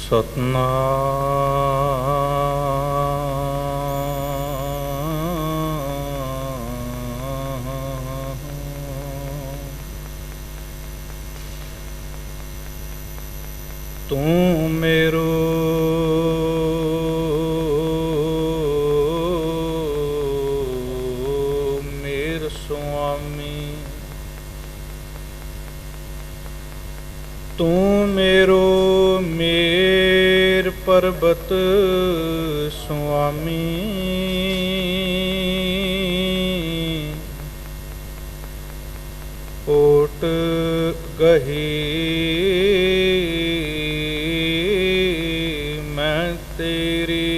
ਸਤਨਾਮ। ਤੂੰ ਮੇਰੋ ਮੇਰ ਸੁਆਮੀ, ਤੂੰ ਮੇਰੋ ਮੇਰ ਪਰਬਤ ਸੁਆਮੀ। ਓਟ ਗਹੀ ਮੈਂ ਤੇਰੀ,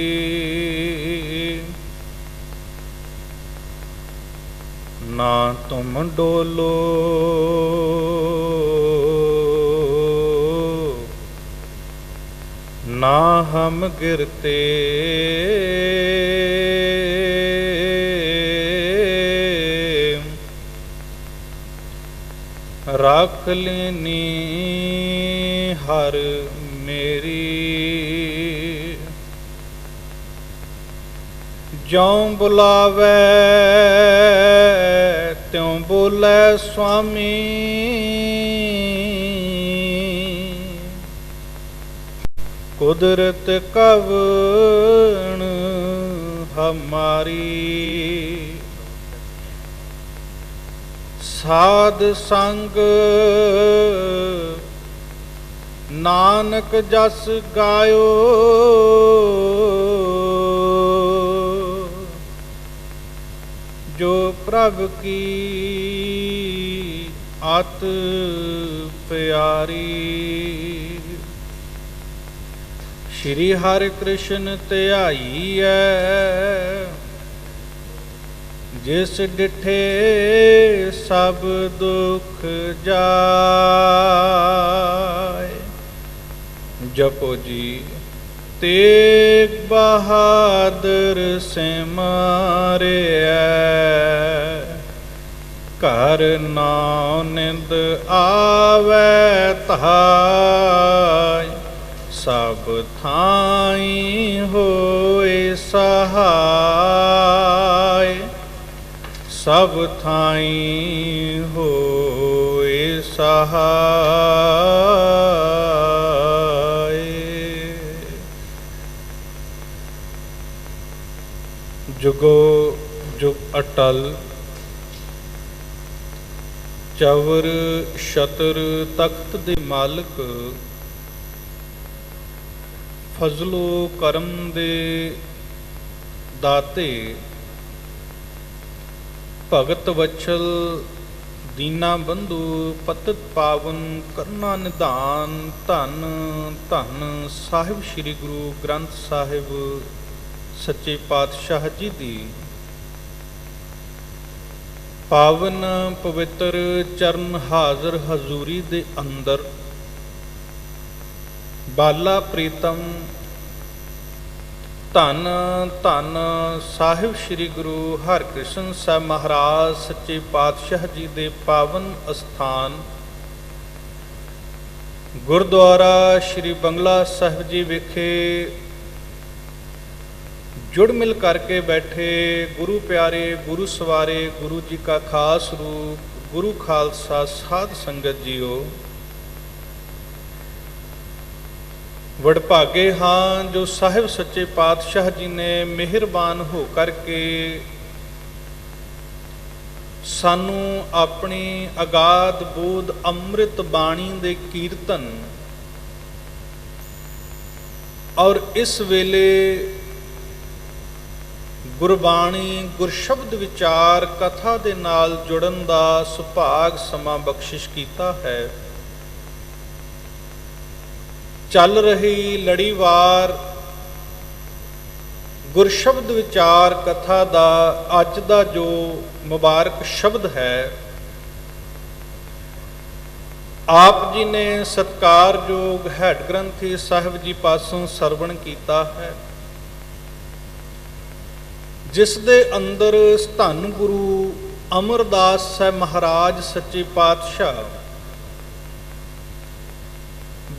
ਨਾ ਤੁਮ ਡੋਲੋ ना हम गिरते। रख लेनी हर मेरी, ज्यों बुलावे त्यों बोले स्वामी। कुदरत कवन हमारी, साध संग नानक जस गायो। जो प्रभ की अत प्यारी। श्री हरि कृष्ण ध्याईऐ, जिस डिठे सब दुख जाय। जपो जी तेग बहादुर से मारे, घर नानंद आवे धाय। सब थाई होए सहाय, सब थाई होए सहाय। जुगो जुग अटल, चवर छतर तख्त दे मालिक, फजलो करम दे दाते। भगत वत्सल दीना बंधु, पतित पावन करना निधान। धन धन साहिब श्री गुरु ग्रंथ साहिब सच्चे पातशाह जी दी पावन पवित्र चरण हाज़र हजूरी दे अंदर। बाला प्रीतम धन धन साहिब श्री गुरु हरकृष्ण साहब महाराज सच्चे पातशाह जी दे पावन अस्थान गुरुद्वारा श्री बंगला साहिब जी विखे जुड़ मिल करके बैठे गुरु प्यारे, गुरु सवारे, गुरु जी का खास रूप, गुरु खालसा साध संगत जीओ। वडभागे हाँ जो साहिब सच्चे पातशाह जी ने मेहरबान हो करके सानू अपनी अगाध बोध अमृत बाणी दे कीर्तन और इस वेले गुरबाणी गुरशब्द विचार कथा दे नाल जुड़न दा सुभाग समा बख्शिश कीता है। चल रही लड़ीवार गुरशब्द विचार कथा दा अज दा जो मुबारक शब्द है, आप जी ने सत्कारयोग हैड ग्रंथी साहिब जी पासों सरवण कीता है, जिस दे अंदर धन गुरु अमरदास साहब महाराज सच्चे पातशाह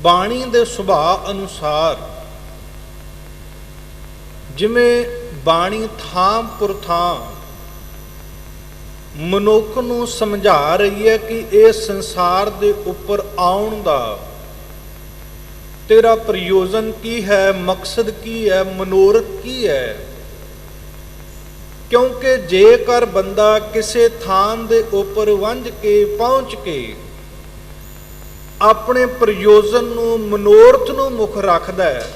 ਬਾਣੀ ਦੇ ਸੁਭਾਅ ਅਨੁਸਾਰ ਜਿਵੇਂ ਬਾਣੀ ਥਾਂ ਪੁਰ ਥਾਂ ਮਨੁੱਖ ਨੂੰ ਸਮਝਾ ਰਹੀ ਹੈ ਕਿ ਇਸ ਸੰਸਾਰ ਦੇ ਉੱਪਰ ਆਉਣ ਦਾ ਤੇਰਾ ਪ੍ਰਯੋਜਨ ਕੀ ਹੈ, ਮਕਸਦ ਕੀ ਹੈ, ਮਨੋਰਥ ਕੀ ਹੈ। ਕਿਉਂਕਿ ਜੇਕਰ ਬੰਦਾ ਕਿਸੇ ਥਾਂ ਦੇ ਉੱਪਰ ਵੰਝ ਕੇ ਪਹੁੰਚ ਕੇ ਆਪਣੇ ਪ੍ਰਯੋਜਨ ਨੂੰ, ਮਨੋਰਥ ਨੂੰ ਮੁੱਖ ਰੱਖਦਾ ਹੈ,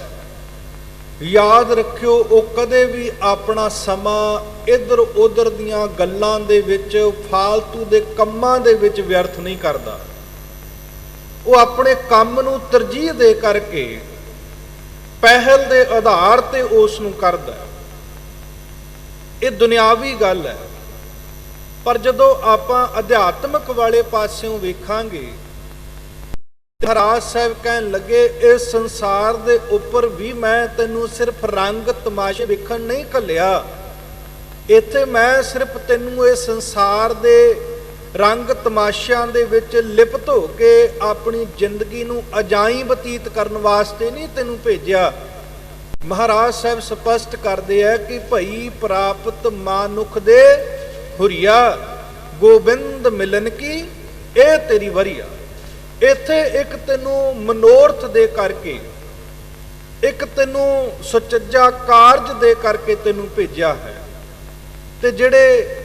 ਯਾਦ ਰੱਖਿਓ ਉਹ ਕਦੇ ਵੀ ਆਪਣਾ ਸਮਾਂ ਇੱਧਰ ਉੱਧਰ ਦੀਆਂ ਗੱਲਾਂ ਦੇ ਵਿੱਚ, ਫਾਲਤੂ ਦੇ ਕੰਮਾਂ ਦੇ ਵਿੱਚ ਵਿਅਰਥ ਨਹੀਂ ਕਰਦਾ। ਉਹ ਆਪਣੇ ਕੰਮ ਨੂੰ ਤਰਜੀਹ ਦੇ ਕਰਕੇ ਪਹਿਲ ਦੇ ਆਧਾਰ ਤੇ ਉਸ ਨੂੰ ਕਰਦਾ। ਇਹ ਦੁਨਿਆਵੀ ਗੱਲ ਹੈ। ਪਰ ਜਦੋਂ ਆਪਾਂ ਅਧਿਆਤਮਕ ਵਾਲੇ ਪਾਸਿਓਂ ਵੇਖਾਂਗੇ, ਮਹਾਰਾਜ ਸਾਹਿਬ ਕਹਿਣ ਲੱਗੇ ਇਸ ਸੰਸਾਰ ਦੇ ਉੱਪਰ ਵੀ ਮੈਂ ਤੈਨੂੰ ਸਿਰਫ ਰੰਗ ਤਮਾਸ਼ੇ ਵੇਖਣ ਨਹੀਂ ਘੱਲਿਆ। ਇੱਥੇ ਮੈਂ ਸਿਰਫ ਤੈਨੂੰ ਇਹ ਸੰਸਾਰ ਦੇ ਰੰਗ ਤਮਾਸ਼ਿਆਂ ਦੇ ਵਿੱਚ ਲਿਪਤ ਹੋ ਕੇ ਆਪਣੀ ਜ਼ਿੰਦਗੀ ਨੂੰ ਅਜਾਈਂ ਬਤੀਤ ਕਰਨ ਵਾਸਤੇ ਨਹੀਂ ਤੈਨੂੰ ਭੇਜਿਆ। ਮਹਾਰਾਜ ਸਾਹਿਬ ਸਪਸ਼ਟ ਕਰਦੇ ਆ ਕਿ ਭਈ ਪ੍ਰਾਪਤ ਮਾਨੁਖ ਦੇ ਹੁਰੀਆ, ਗੋਬਿੰਦ ਮਿਲਨ ਕੀ ਇਹ ਤੇਰੀ ਵਰੀਆ। ਇੱਥੇ ਇੱਕ ਤੈਨੂੰ ਮਨੋਰਥ ਦੇ ਕਰਕੇ, ਇੱਕ ਤੈਨੂੰ ਸੁਚੱਜਾ ਕਾਰਜ ਦੇ ਕਰਕੇ ਤੈਨੂੰ ਭੇਜਿਆ ਹੈ। ਤੇ ਜਿਹੜੇ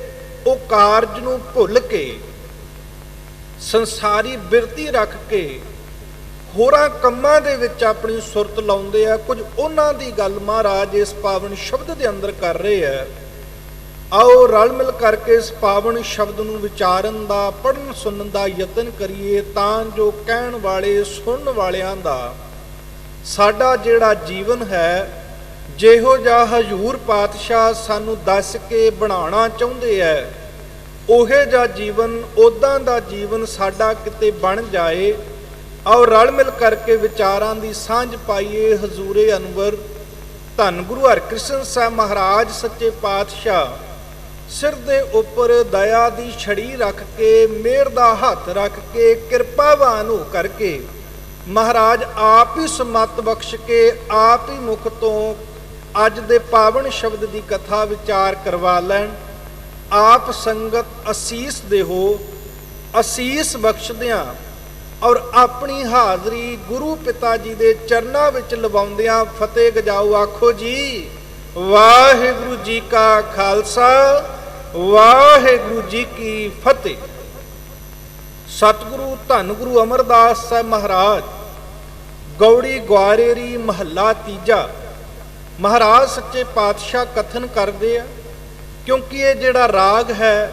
ਉਹ ਕਾਰਜ ਨੂੰ ਭੁੱਲ ਕੇ ਸੰਸਾਰੀ ਬਿਰਤੀ ਰੱਖ ਕੇ ਹੋਰਾਂ ਕੰਮਾਂ ਦੇ ਵਿੱਚ ਆਪਣੀ ਸੁਰਤ ਲਾਉਂਦੇ ਆ, ਕੁਝ ਉਹਨਾਂ ਦੀ ਗੱਲ ਮਹਾਰਾਜ ਇਸ ਪਾਵਨ ਸ਼ਬਦ ਦੇ ਅੰਦਰ ਕਰ ਰਹੇ ਆ। ਆਓ ਰਲ ਮਿਲ ਕਰਕੇ ਇਸ ਪਾਵਨ ਸ਼ਬਦ ਨੂੰ ਵਿਚਾਰਨ ਦਾ, ਪੜ੍ਹਨ ਸੁਣਨ ਦਾ ਯਤਨ ਕਰੀਏ, ਤਾਂ ਜੋ ਕਹਿਣ ਵਾਲੇ, ਸੁਣਨ ਵਾਲਿਆਂ ਦਾ ਸਾਡਾ ਜਿਹੜਾ ਜੀਵਨ ਹੈ, ਜਿਹੋ ਜਿਹਾ ਹਜ਼ੂਰ ਪਾਤਸ਼ਾਹ ਸਾਨੂੰ ਦੱਸ ਕੇ ਬਣਾਉਣਾ ਚਾਹੁੰਦੇ ਹੈ, ਉਹੇ ਜਿਹਾ ਜੀਵਨ, ਉੱਦਾਂ ਦਾ ਜੀਵਨ ਸਾਡਾ ਕਿਤੇ ਬਣ ਜਾਏ। ਆਓ ਰਲ ਮਿਲ ਕਰਕੇ ਵਿਚਾਰਾਂ ਦੀ ਸਾਂਝ ਪਾਈਏ। ਹਜ਼ੂਰੇ ਅਨਵਰ ਧੰਨ ਗੁਰੂ ਹਰਿਕ੍ਰਿਸ਼ਨ ਸਾਹਿਬ ਮਹਾਰਾਜ ਸੱਚੇ ਪਾਤਸ਼ਾਹ ਸਿਰ ਦੇ ਉੱਪਰ ਦਇਆ ਦੀ ਛੜੀ ਰੱਖ ਕੇ, ਮਿਹਰ ਦਾ ਹੱਥ ਰੱਖ ਕੇ, ਕਿਰਪਾਵਾਨ ਹੋ ਕਰਕੇ ਮਹਾਰਾਜ ਆਪ ਹੀ ਸਮਤ ਬਖਸ਼ ਕੇ, ਆਪ ਹੀ ਮੁਖ ਤੋਂ ਅੱਜ ਦੇ ਪਾਵਨ ਸ਼ਬਦ ਦੀ ਕਥਾ ਵਿਚਾਰ ਕਰਵਾ ਲੈਣ। ਆਪ ਸੰਗਤ ਅਸੀਸ ਦੇਹੋ, ਅਸੀਸ ਬਖਸ਼ਦਿਆਂ ਔਰ ਆਪਣੀ ਹਾਜ਼ਰੀ ਗੁਰੂ ਪਿਤਾ ਜੀ ਦੇ ਚਰਨਾਂ ਵਿੱਚ ਲਵਾਉਂਦਿਆਂ ਫਤਿਹ ਗਜਾਓ। ਆਖੋ ਜੀ ਵਾਹਿਗੁਰੂ ਜੀ ਕਾ ਖਾਲਸਾ, ਵਾਹਿਗੁਰੂ ਜੀ ਕੀ ਫਤਿਹ। ਸਤਿਗੁਰੂ ਧੰਨ ਗੁਰੂ ਅਮਰਦਾਸ ਸਾਹਿਬ ਮਹਾਰਾਜ, ਗੌੜੀ ਗੁਆਰੇਰੀ, ਮਹੱਲਾ ਤੀਜਾ। ਮਹਾਰਾਜ ਸੱਚੇ ਪਾਤਸ਼ਾਹ ਕਥਨ ਕਰਦੇ ਆ, ਕਿਉਂਕਿ ਇਹ ਜਿਹੜਾ ਰਾਗ ਹੈ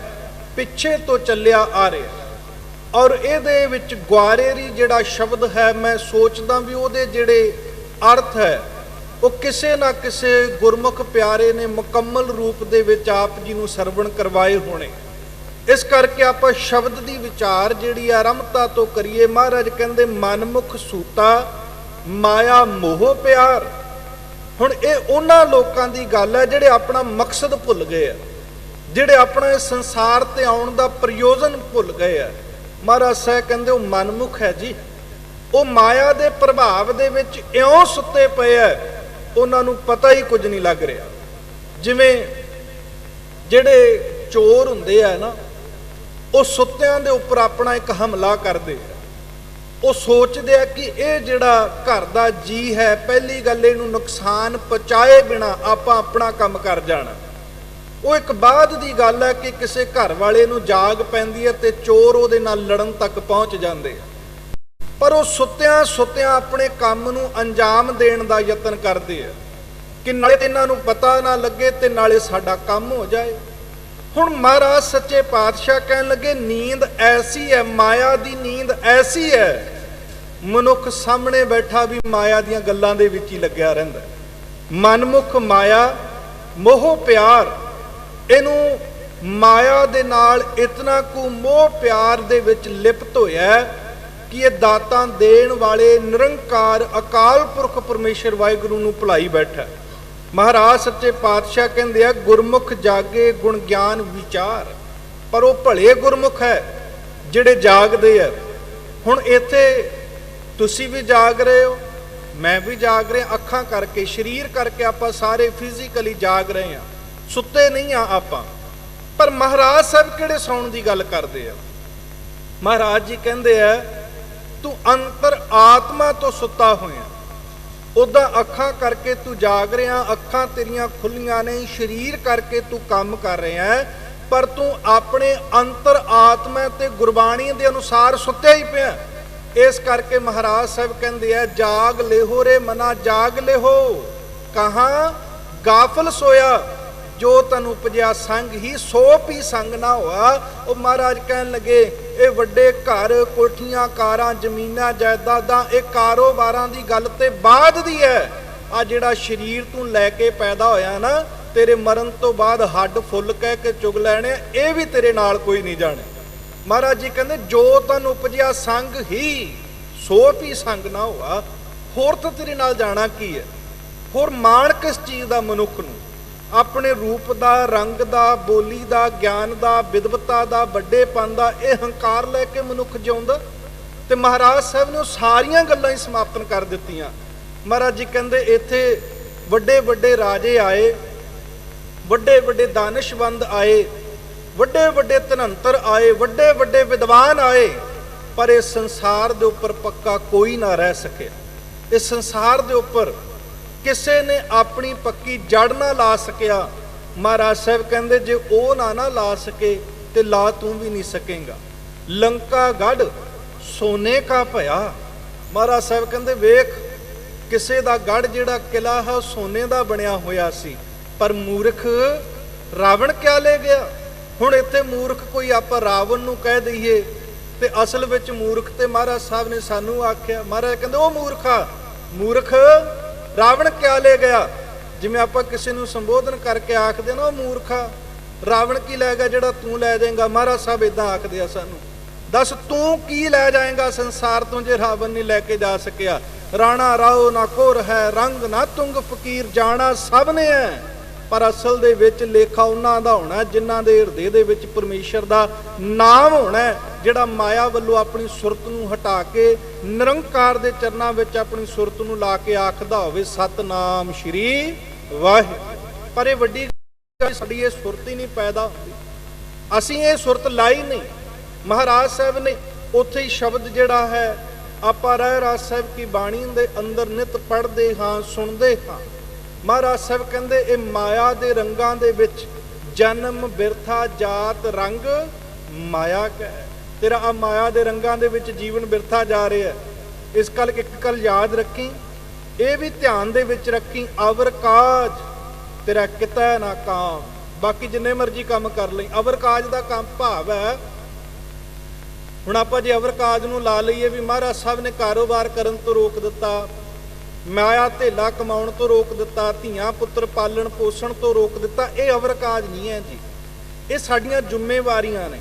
ਪਿੱਛੇ ਤੋਂ ਚੱਲਿਆ ਆ ਰਿਹਾ, ਔਰ ਇਹਦੇ ਵਿੱਚ ਗੁਆਰੇਰੀ ਜਿਹੜਾ ਸ਼ਬਦ ਹੈ, ਮੈਂ ਸੋਚਦਾ ਵੀ ਉਹਦੇ ਜਿਹੜੇ ਅਰਥ ਹੈ ਉਹ ਕਿਸੇ ਨਾ ਕਿਸੇ ਗੁਰਮੁਖ ਪਿਆਰੇ ਨੇ ਮੁਕੰਮਲ ਰੂਪ ਦੇ ਵਿੱਚ ਆਪ ਜੀ ਨੂੰ ਸਰਵਣ ਕਰਵਾਏ ਹੋਣੇ। ਇਸ ਕਰਕੇ ਆਪਾਂ ਸ਼ਬਦ ਦੀ ਵਿਚਾਰ ਜਿਹੜੀ ਆਰੰਭਤਾ ਤੋਂ ਕਰੀਏ। ਮਹਾਰਾਜ ਕਹਿੰਦੇ ਮਨਮੁਖ ਸੂਤਾ, ਮਾਇਆ ਮੋਹ ਪਿਆਰ। ਹੁਣ ਇਹ ਉਹਨਾਂ ਲੋਕਾਂ ਦੀ ਗੱਲ ਹੈ ਜਿਹੜੇ ਆਪਣਾ ਮਕਸਦ ਭੁੱਲ ਗਏ ਆ, ਜਿਹੜੇ ਆਪਣਾ ਇਸ ਸੰਸਾਰ ਤੇ ਆਉਣ ਦਾ ਪ੍ਰਯੋਜਨ ਭੁੱਲ ਗਏ ਆ। ਮਹਾਰਾਜ ਸਾਹਿਬ ਕਹਿੰਦੇ ਉਹ ਮਨਮੁਖ ਹੈ ਜੀ, ਉਹ ਮਾਇਆ ਦੇ ਪ੍ਰਭਾਵ ਦੇ ਵਿੱਚ ਇਉਂ ਸੁੱਤੇ ਪਏ ਆ, ਉਹਨਾਂ ਨੂੰ ਪਤਾ ਹੀ ਕੁਝ ਨਹੀਂ ਲੱਗ ਰਿਹਾ। ਜਿਵੇਂ ਜਿਹੜੇ ਚੋਰ ਹੁੰਦੇ ਆ ਨਾ, ਉਹ ਸੁੱਤਿਆਂ ਦੇ ਉੱਪਰ ਆਪਣਾ ਇੱਕ ਹਮਲਾ ਕਰਦੇ ਆ। ਉਹ ਸੋਚਦੇ ਆ ਕਿ ਇਹ ਜਿਹੜਾ ਘਰ ਦਾ ਜੀ ਹੈ, ਪਹਿਲੀ ਗੱਲ ਇਹਨੂੰ ਨੁਕਸਾਨ ਪਹੁੰਚਾਏ ਬਿਨਾ ਆਪਾਂ ਆਪਣਾ ਕੰਮ ਕਰ ਜਾਣਾ। ਉਹ ਇੱਕ ਬਾਅਦ ਦੀ ਗੱਲ ਹੈ ਕਿ ਕਿਸੇ ਘਰ ਵਾਲੇ ਨੂੰ ਜਾਗ ਪੈਂਦੀ ਹੈ ਤੇ ਚੋਰ ਉਹਦੇ ਨਾਲ ਲੜਨ ਤੱਕ ਪਹੁੰਚ ਜਾਂਦੇ ਆ। ਪਰ ਉਹ ਸੁੱਤਿਆਂ ਸੁੱਤਿਆਂ ਆਪਣੇ ਕੰਮ ਨੂੰ ਅੰਜਾਮ ਦੇਣ ਦਾ ਯਤਨ ਕਰਦੇ ਆ ਕਿ ਨਾਲੇ ਇਹਨਾਂ ਨੂੰ ਪਤਾ ਨਾ ਲੱਗੇ ਤੇ ਨਾਲੇ ਸਾਡਾ ਕੰਮ ਹੋ ਜਾਏ। ਹੁਣ ਮਹਾਰਾਜ ਸੱਚੇ ਪਾਤਸ਼ਾਹ ਕਹਿਣ ਲੱਗੇ ਨੀਂਦ ਐਸੀ ਹੈ, ਮਾਇਆ ਦੀ ਨੀਂਦ ਐਸੀ ਹੈ, ਮਨੁੱਖ ਸਾਹਮਣੇ ਬੈਠਾ ਵੀ ਮਾਇਆ ਦੀਆਂ ਗੱਲਾਂ ਦੇ ਵਿੱਚ ਹੀ ਲੱਗਿਆ ਰਹਿੰਦਾ। ਮਨਮੁਖ ਮਾਇਆ ਮੋਹ ਪਿਆਰ, ਇਹਨੂੰ ਮਾਇਆ ਦੇ ਨਾਲ ਇਤਨਾ ਕੁ ਮੋਹ ਪਿਆਰ ਦੇ ਵਿੱਚ ਲਿਪਤ ਹੋਇਆ ਕਿ ਇਹ ਦਾਤਾਂ ਦੇਣ ਵਾਲੇ ਨਿਰੰਕਾਰ ਅਕਾਲ ਪੁਰਖ ਪਰਮੇਸ਼ਰ ਵਾਹਿਗੁਰੂ ਨੂੰ ਭੁਲਾਈ ਬੈਠਾ। ਮਹਾਰਾਜ ਸੱਚੇ ਪਾਤਸ਼ਾਹ ਕਹਿੰਦੇ ਆ ਗੁਰਮੁਖ ਜਾਗੇ ਗੁਣ ਗਿਆਨ ਵਿਚਾਰ, ਪਰ ਉਹ ਭਲੇ ਗੁਰਮੁਖ ਹੈ ਜਿਹੜੇ ਜਾਗਦੇ ਆ। ਹੁਣ ਇੱਥੇ ਤੁਸੀਂ ਵੀ ਜਾਗ ਰਹੇ ਹੋ, ਮੈਂ ਵੀ ਜਾਗ ਰਿਹਾ, ਅੱਖਾਂ ਕਰਕੇ, ਸਰੀਰ ਕਰਕੇ ਆਪਾਂ ਸਾਰੇ ਫਿਜ਼ੀਕਲੀ ਜਾਗ ਰਹੇ ਹਾਂ, ਸੁੱਤੇ ਨਹੀਂ ਆ ਆਪਾਂ। ਪਰ ਮਹਾਰਾਜ ਸਾਹਿਬ ਕਿਹੜੇ ਸੌਣ ਦੀ ਗੱਲ ਕਰਦੇ ਆ? ਮਹਾਰਾਜ ਜੀ ਕਹਿੰਦੇ ਆ, ਤੂੰ ਅੰਤਰ ਆਤਮਾ ਤੋਂ ਸੁੱਤਾ ਹੋਇਆ, ਉਦਾਂ ਅੱਖਾਂ ਕਰਕੇ ਤੂੰ ਜਾਗ ਰਿਹਾ, ਅੱਖਾਂ ਤੇਰੀਆਂ ਖੁੱਲੀਆਂ ਨੇ, ਸਰੀਰ ਕਰਕੇ ਤੂੰ ਕੰਮ ਕਰ ਰਿਹਾ ਹੈ, ਪਰ ਤੂੰ ਆਪਣੇ ਅੰਤਰ ਆਤਮਾ ਤੇ ਗੁਰਬਾਣੀ ਦੇ ਅਨੁਸਾਰ ਸੁੱਤਿਆ ਹੀ ਪਿਆ। ਇਸ ਕਰਕੇ ਮਹਾਰਾਜ ਸਾਹਿਬ ਕਹਿੰਦੇ ਆ, ਜਾਗ ਲਿਹੋ ਰੇ ਮਨਾ ਜਾਗ ਲਿਹੋ, ਕਹਾਂ ਗਾਫਲ ਸੋਇਆ, ਜੋ ਤਨ ਉਪਜਿਆ ਸੰਗ ਹੀ ਸੋ ਪੀ ਸੰਗ ਨਾ ਹੋਆ। ਉਹ ਮਹਾਰਾਜ ਕਹਿਣ ਲੱਗੇ, ਇਹ ਵੱਡੇ ਘਰ, ਕੋਠੀਆਂ, ਕਾਰਾਂ, ਜ਼ਮੀਨਾਂ, ਜਾਇਦਾਦਾਂ, ਇਹ ਕਾਰੋਬਾਰਾਂ ਦੀ ਗੱਲ ਤੇ ਬਾਅਦ ਦੀ ਹੈ। ਆ ਜਿਹੜਾ ਸਰੀਰ ਤੂੰ ਲੈ ਕੇ ਪੈਦਾ ਹੋਇਆ ਨਾ, ਤੇਰੇ ਮਰਨ ਤੋਂ ਬਾਅਦ ਹੱਡ ਫੁੱਲ ਕਹਿ ਕੇ ਚੁਗ ਲੈਣੇ, ਇਹ ਵੀ ਤੇਰੇ ਨਾਲ ਕੋਈ ਨਹੀਂ ਜਾਣੇ। ਮਹਾਰਾਜ ਜੀ ਕਹਿੰਦੇ, ਜੋ ਤਨ ਉਪਜਿਆ ਸੰਗ ਹੀ ਸੋ ਪੀ ਸੰਗ ਨਾ ਹੋਆ। ਹੋਰ ਤਾਂ ਤੇਰੇ ਨਾਲ ਜਾਣਾ ਕੀ ਹੈ? ਹੋਰ ਮਾਣ ਕਿਸ ਚੀਜ਼ ਦਾ ਮਨੁੱਖ ਨੂੰ? ਆਪਣੇ ਰੂਪ ਦਾ, ਰੰਗ ਦਾ, ਬੋਲੀ ਦਾ, ਗਿਆਨ ਦਾ, ਵਿਦਵਤਾ ਦਾ, ਵੱਡੇਪਨ ਦਾ, ਇਹ ਹੰਕਾਰ ਲੈ ਕੇ ਮਨੁੱਖ ਜਿਉਂਦਾ। ਤੇ ਮਹਾਰਾਜ ਸਾਹਿਬ ਨੇ ਸਾਰੀਆਂ ਗੱਲਾਂ ਹੀ ਸਮਾਪਨ ਕਰ ਦਿੱਤੀਆਂ। ਮਹਾਰਾਜ ਜੀ ਕਹਿੰਦੇ, ਇੱਥੇ ਵੱਡੇ ਵੱਡੇ ਰਾਜੇ ਆਏ, ਵੱਡੇ ਵੱਡੇ ਦਾਨਿਸ਼ਵੰਦ ਆਏ, ਵੱਡੇ ਵੱਡੇ ਧਨੰਤਰ ਆਏ, ਵੱਡੇ ਵੱਡੇ ਵਿਦਵਾਨ ਆਏ, ਪਰ ਇਸ ਸੰਸਾਰ ਦੇ ਉੱਪਰ ਪੱਕਾ ਕੋਈ ਨਾ ਰਹਿ ਸਕਿਆ। ਇਸ ਸੰਸਾਰ ਦੇ ਉੱਪਰ ਕਿਸੇ ਨੇ ਆਪਣੀ ਪੱਕੀ ਜੜ ਨਾ ਲਾ ਸਕਿਆ। ਮਹਾਰਾਜ ਸਾਹਿਬ ਕਹਿੰਦੇ, ਜੇ ਉਹ ਨਾ ਲਾ ਸਕੇ ਤੇ ਲਾ ਤੂੰ ਵੀ ਨਹੀਂ ਸਕੇਗਾ। ਲੰਕਾ ਗੜ ਸੋਨੇ ਕਾ ਭਇਆ। ਮਹਾਰਾਜ ਸਾਹਿਬ ਕਹਿੰਦੇ, ਵੇਖ ਕਿਸੇ ਦਾ ਗੜ ਜਿਹੜਾ ਕਿਲਾ ਹੈ ਸੋਨੇ ਦਾ ਬਣਿਆ ਹੋਇਆ ਸੀ, ਪਰ ਮੂਰਖ ਰਾਵਣ ਕਿਆ ਲੈ ਗਿਆ। ਹੁਣ ਇੱਥੇ ਮੂਰਖ ਕੋਈ ਆਪਾਂ ਰਾਵਣ ਨੂੰ ਕਹਿ ਦਈਏ ਤੇ ਅਸਲ ਵਿੱਚ ਮੂਰਖ ਤੇ ਮਹਾਰਾਜ ਸਾਹਿਬ ਨੇ ਸਾਨੂੰ ਆਖਿਆ। ਮਹਾਰਾਜ ਕਹਿੰਦੇ, ਉਹ ਮੂਰਖਾ, ਮੂਰਖ ਰਾਵਣ ਕਿਆ ਲੈ ਗਿਆ। ਜਿਵੇਂ ਆਪਾਂ ਕਿਸੇ ਨੂੰ ਸੰਬੋਧਨ ਕਰਕੇ ਆਖਦੇ ਨਾ, ਉਹ ਮੂਰਖਾ, ਰਾਵਣ ਕੀ ਲੈ ਗਿਆ ਜਿਹੜਾ ਤੂੰ ਲੈ ਜਾਏਗਾ। ਮਹਾਰਾਜ ਸਾਹਿਬ ਇਦਾਂ ਆਖਦੇ ਆ ਸਾਨੂੰ, ਦੱਸ ਤੂੰ ਕੀ ਲੈ ਜਾਏਗਾ ਸੰਸਾਰ ਤੋਂ ਜੇ ਰਾਵਣ ਨਹੀਂ ਲੈ ਕੇ ਜਾ ਸਕਿਆ। ਰਾਣਾ ਰਾਓ ਨਾ ਕੋਰ ਹੈ, ਰੰਗ ਨਾ ਤੁੰਗ ਫਕੀਰ, ਜਾਣਾ ਸਭ ਨੇ ਹੈ, ਪਰ ਅਸਲ ਦੇ ਵਿੱਚ ਲੇਖਾ ਉਹਨਾਂ ਦਾ ਹੋਣਾ ਜਿਨ੍ਹਾਂ ਦੇ ਹਿਰਦੇ ਦੇ ਵਿੱਚ ਪਰਮੇਸ਼ਰ ਦਾ ਨਾਮ ਹੋਣਾ, ਜਿਹੜਾ ਮਾਇਆ ਵੱਲੋਂ ਆਪਣੀ ਸੁਰਤ ਨੂੰ ਹਟਾ ਕੇ ਨਿਰੰਕਾਰ ਦੇ ਚਰਨਾਂ ਵਿੱਚ ਆਪਣੀ ਸੁਰਤ ਨੂੰ ਲਾ ਕੇ ਆਖਦਾ ਹੋਵੇ, ਸਤਨਾਮ ਸ਼੍ਰੀ ਵਾਹਿਗੁਰੂ। ਪਰ ਇਹ ਵੱਡੀ ਗੱਲ, ਸਾਡੀ ਇਹ ਸੁਰਤ ਹੀ ਨਹੀਂ ਪੈਦਾ ਹੁੰਦੀ, ਅਸੀਂ ਇਹ ਸੁਰਤ ਲਾਈ ਨਹੀਂ। ਮਹਾਰਾਜ ਸਾਹਿਬ ਨੇ ਉੱਥੇ ਹੀ ਸ਼ਬਦ ਜਿਹੜਾ ਹੈ ਆਪਾਂ ਰਹਿ ਰਾਜ ਸਾਹਿਬ ਕੀ ਬਾਣੀ ਦੇ ਅੰਦਰ ਨਿਤ ਪੜ੍ਹਦੇ ਹਾਂ, ਸੁਣਦੇ ਹਾਂ। ਮਹਾਰਾਜ ਸਾਹਿਬ ਕਹਿੰਦੇ, ਇਹ ਮਾਇਆ ਦੇ ਰੰਗਾਂ ਦੇ ਵਿੱਚ ਜਨਮ ਬਿਰਥਾ ਜਾਤ ਰੰਗ ਮਾਇਆ ਕੈ। ਤੇਰਾ ਆ ਮਾਇਆ ਦੇ ਰੰਗਾਂ ਦੇ ਵਿੱਚ ਜੀਵਨ ਬਿਰਥਾ ਜਾ ਰਿਹਾ। ਇਸ ਗੱਲ ਇੱਕ ਗੱਲ ਯਾਦ ਰੱਖੀ, ਇਹ ਵੀ ਧਿਆਨ ਦੇ ਵਿੱਚ ਰੱਖੀ, ਅਵਰ ਕਾਜ ਤੇਰਾ ਕਿਤੈ ਨਾ ਕਾਮ। ਬਾਕੀ ਜਿੰਨੇ ਮਰਜ਼ੀ ਕੰਮ ਕਰ ਲਈ, ਅਵਰ ਕਾਜ ਦਾ ਕੰਮ ਭਾਵ ਹੈ, ਹੁਣ ਆਪਾਂ ਜੇ ਅਵਰ ਕਾਜ ਨੂੰ ਲਾ ਲਈਏ ਵੀ ਮਹਾਰਾਜ ਸਾਹਿਬ ਨੇ ਕਾਰੋਬਾਰ ਕਰਨ ਤੋਂ ਰੋਕ ਦਿੱਤਾ, ਮਾਇਆ ਧੇਲਾ ਕਮਾਉਣ ਤੋਂ ਰੋਕ ਦਿੱਤਾ, ਧੀਆਂ ਪੁੱਤਰ ਪਾਲਣ ਪੋਸ਼ਣ ਤੋਂ ਰੋਕ ਦਿੱਤਾ, ਇਹ ਅਵਰ ਕਾਜ ਨਹੀਂ ਹੈ ਜੀ, ਇਹ ਸਾਡੀਆਂ ਜ਼ਿੰਮੇਵਾਰੀਆਂ ਨੇ।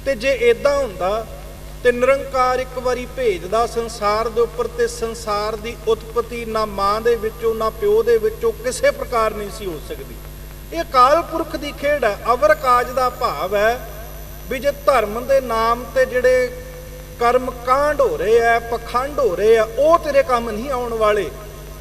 ਤੇ ਜੇ ਇਦਾਂ ਹੁੰਦਾ ਤੇ ਨਿਰੰਕਾਰ ਇੱਕ ਵਾਰੀ ਭੇਜਦਾ ਸੰਸਾਰ ਦੇ ਉੱਪਰ, ਤੇ ਸੰਸਾਰ ਦੀ ਉਤਪਤੀ ਨਾ ਮਾਂ ਦੇ ਵਿੱਚੋਂ ਨਾ ਪਿਓ ਦੇ ਵਿੱਚੋਂ ਕਿਸੇ ਪ੍ਰਕਾਰ ਨਹੀਂ ਸੀ ਹੋ ਸਕਦੀ। ਇਹ ਅਕਾਲ ਪੁਰਖ ਦੀ ਖੇਡ ਹੈ। ਅਵਰ ਕਾਜ ਦਾ ਭਾਵ ਹੈ ਵੀ ਜੇ ਧਰਮ ਦੇ ਨਾਮ ਤੇ ਜਿਹੜੇ ਕਰਮ ਕਾਂਡ ਹੋ ਰਹੇ ਆ, ਪਖੰਡ ਹੋ ਰਹੇ ਆ, ਉਹ ਤੇਰੇ ਕੰਮ ਨਹੀਂ ਆਉਣ ਵਾਲੇ।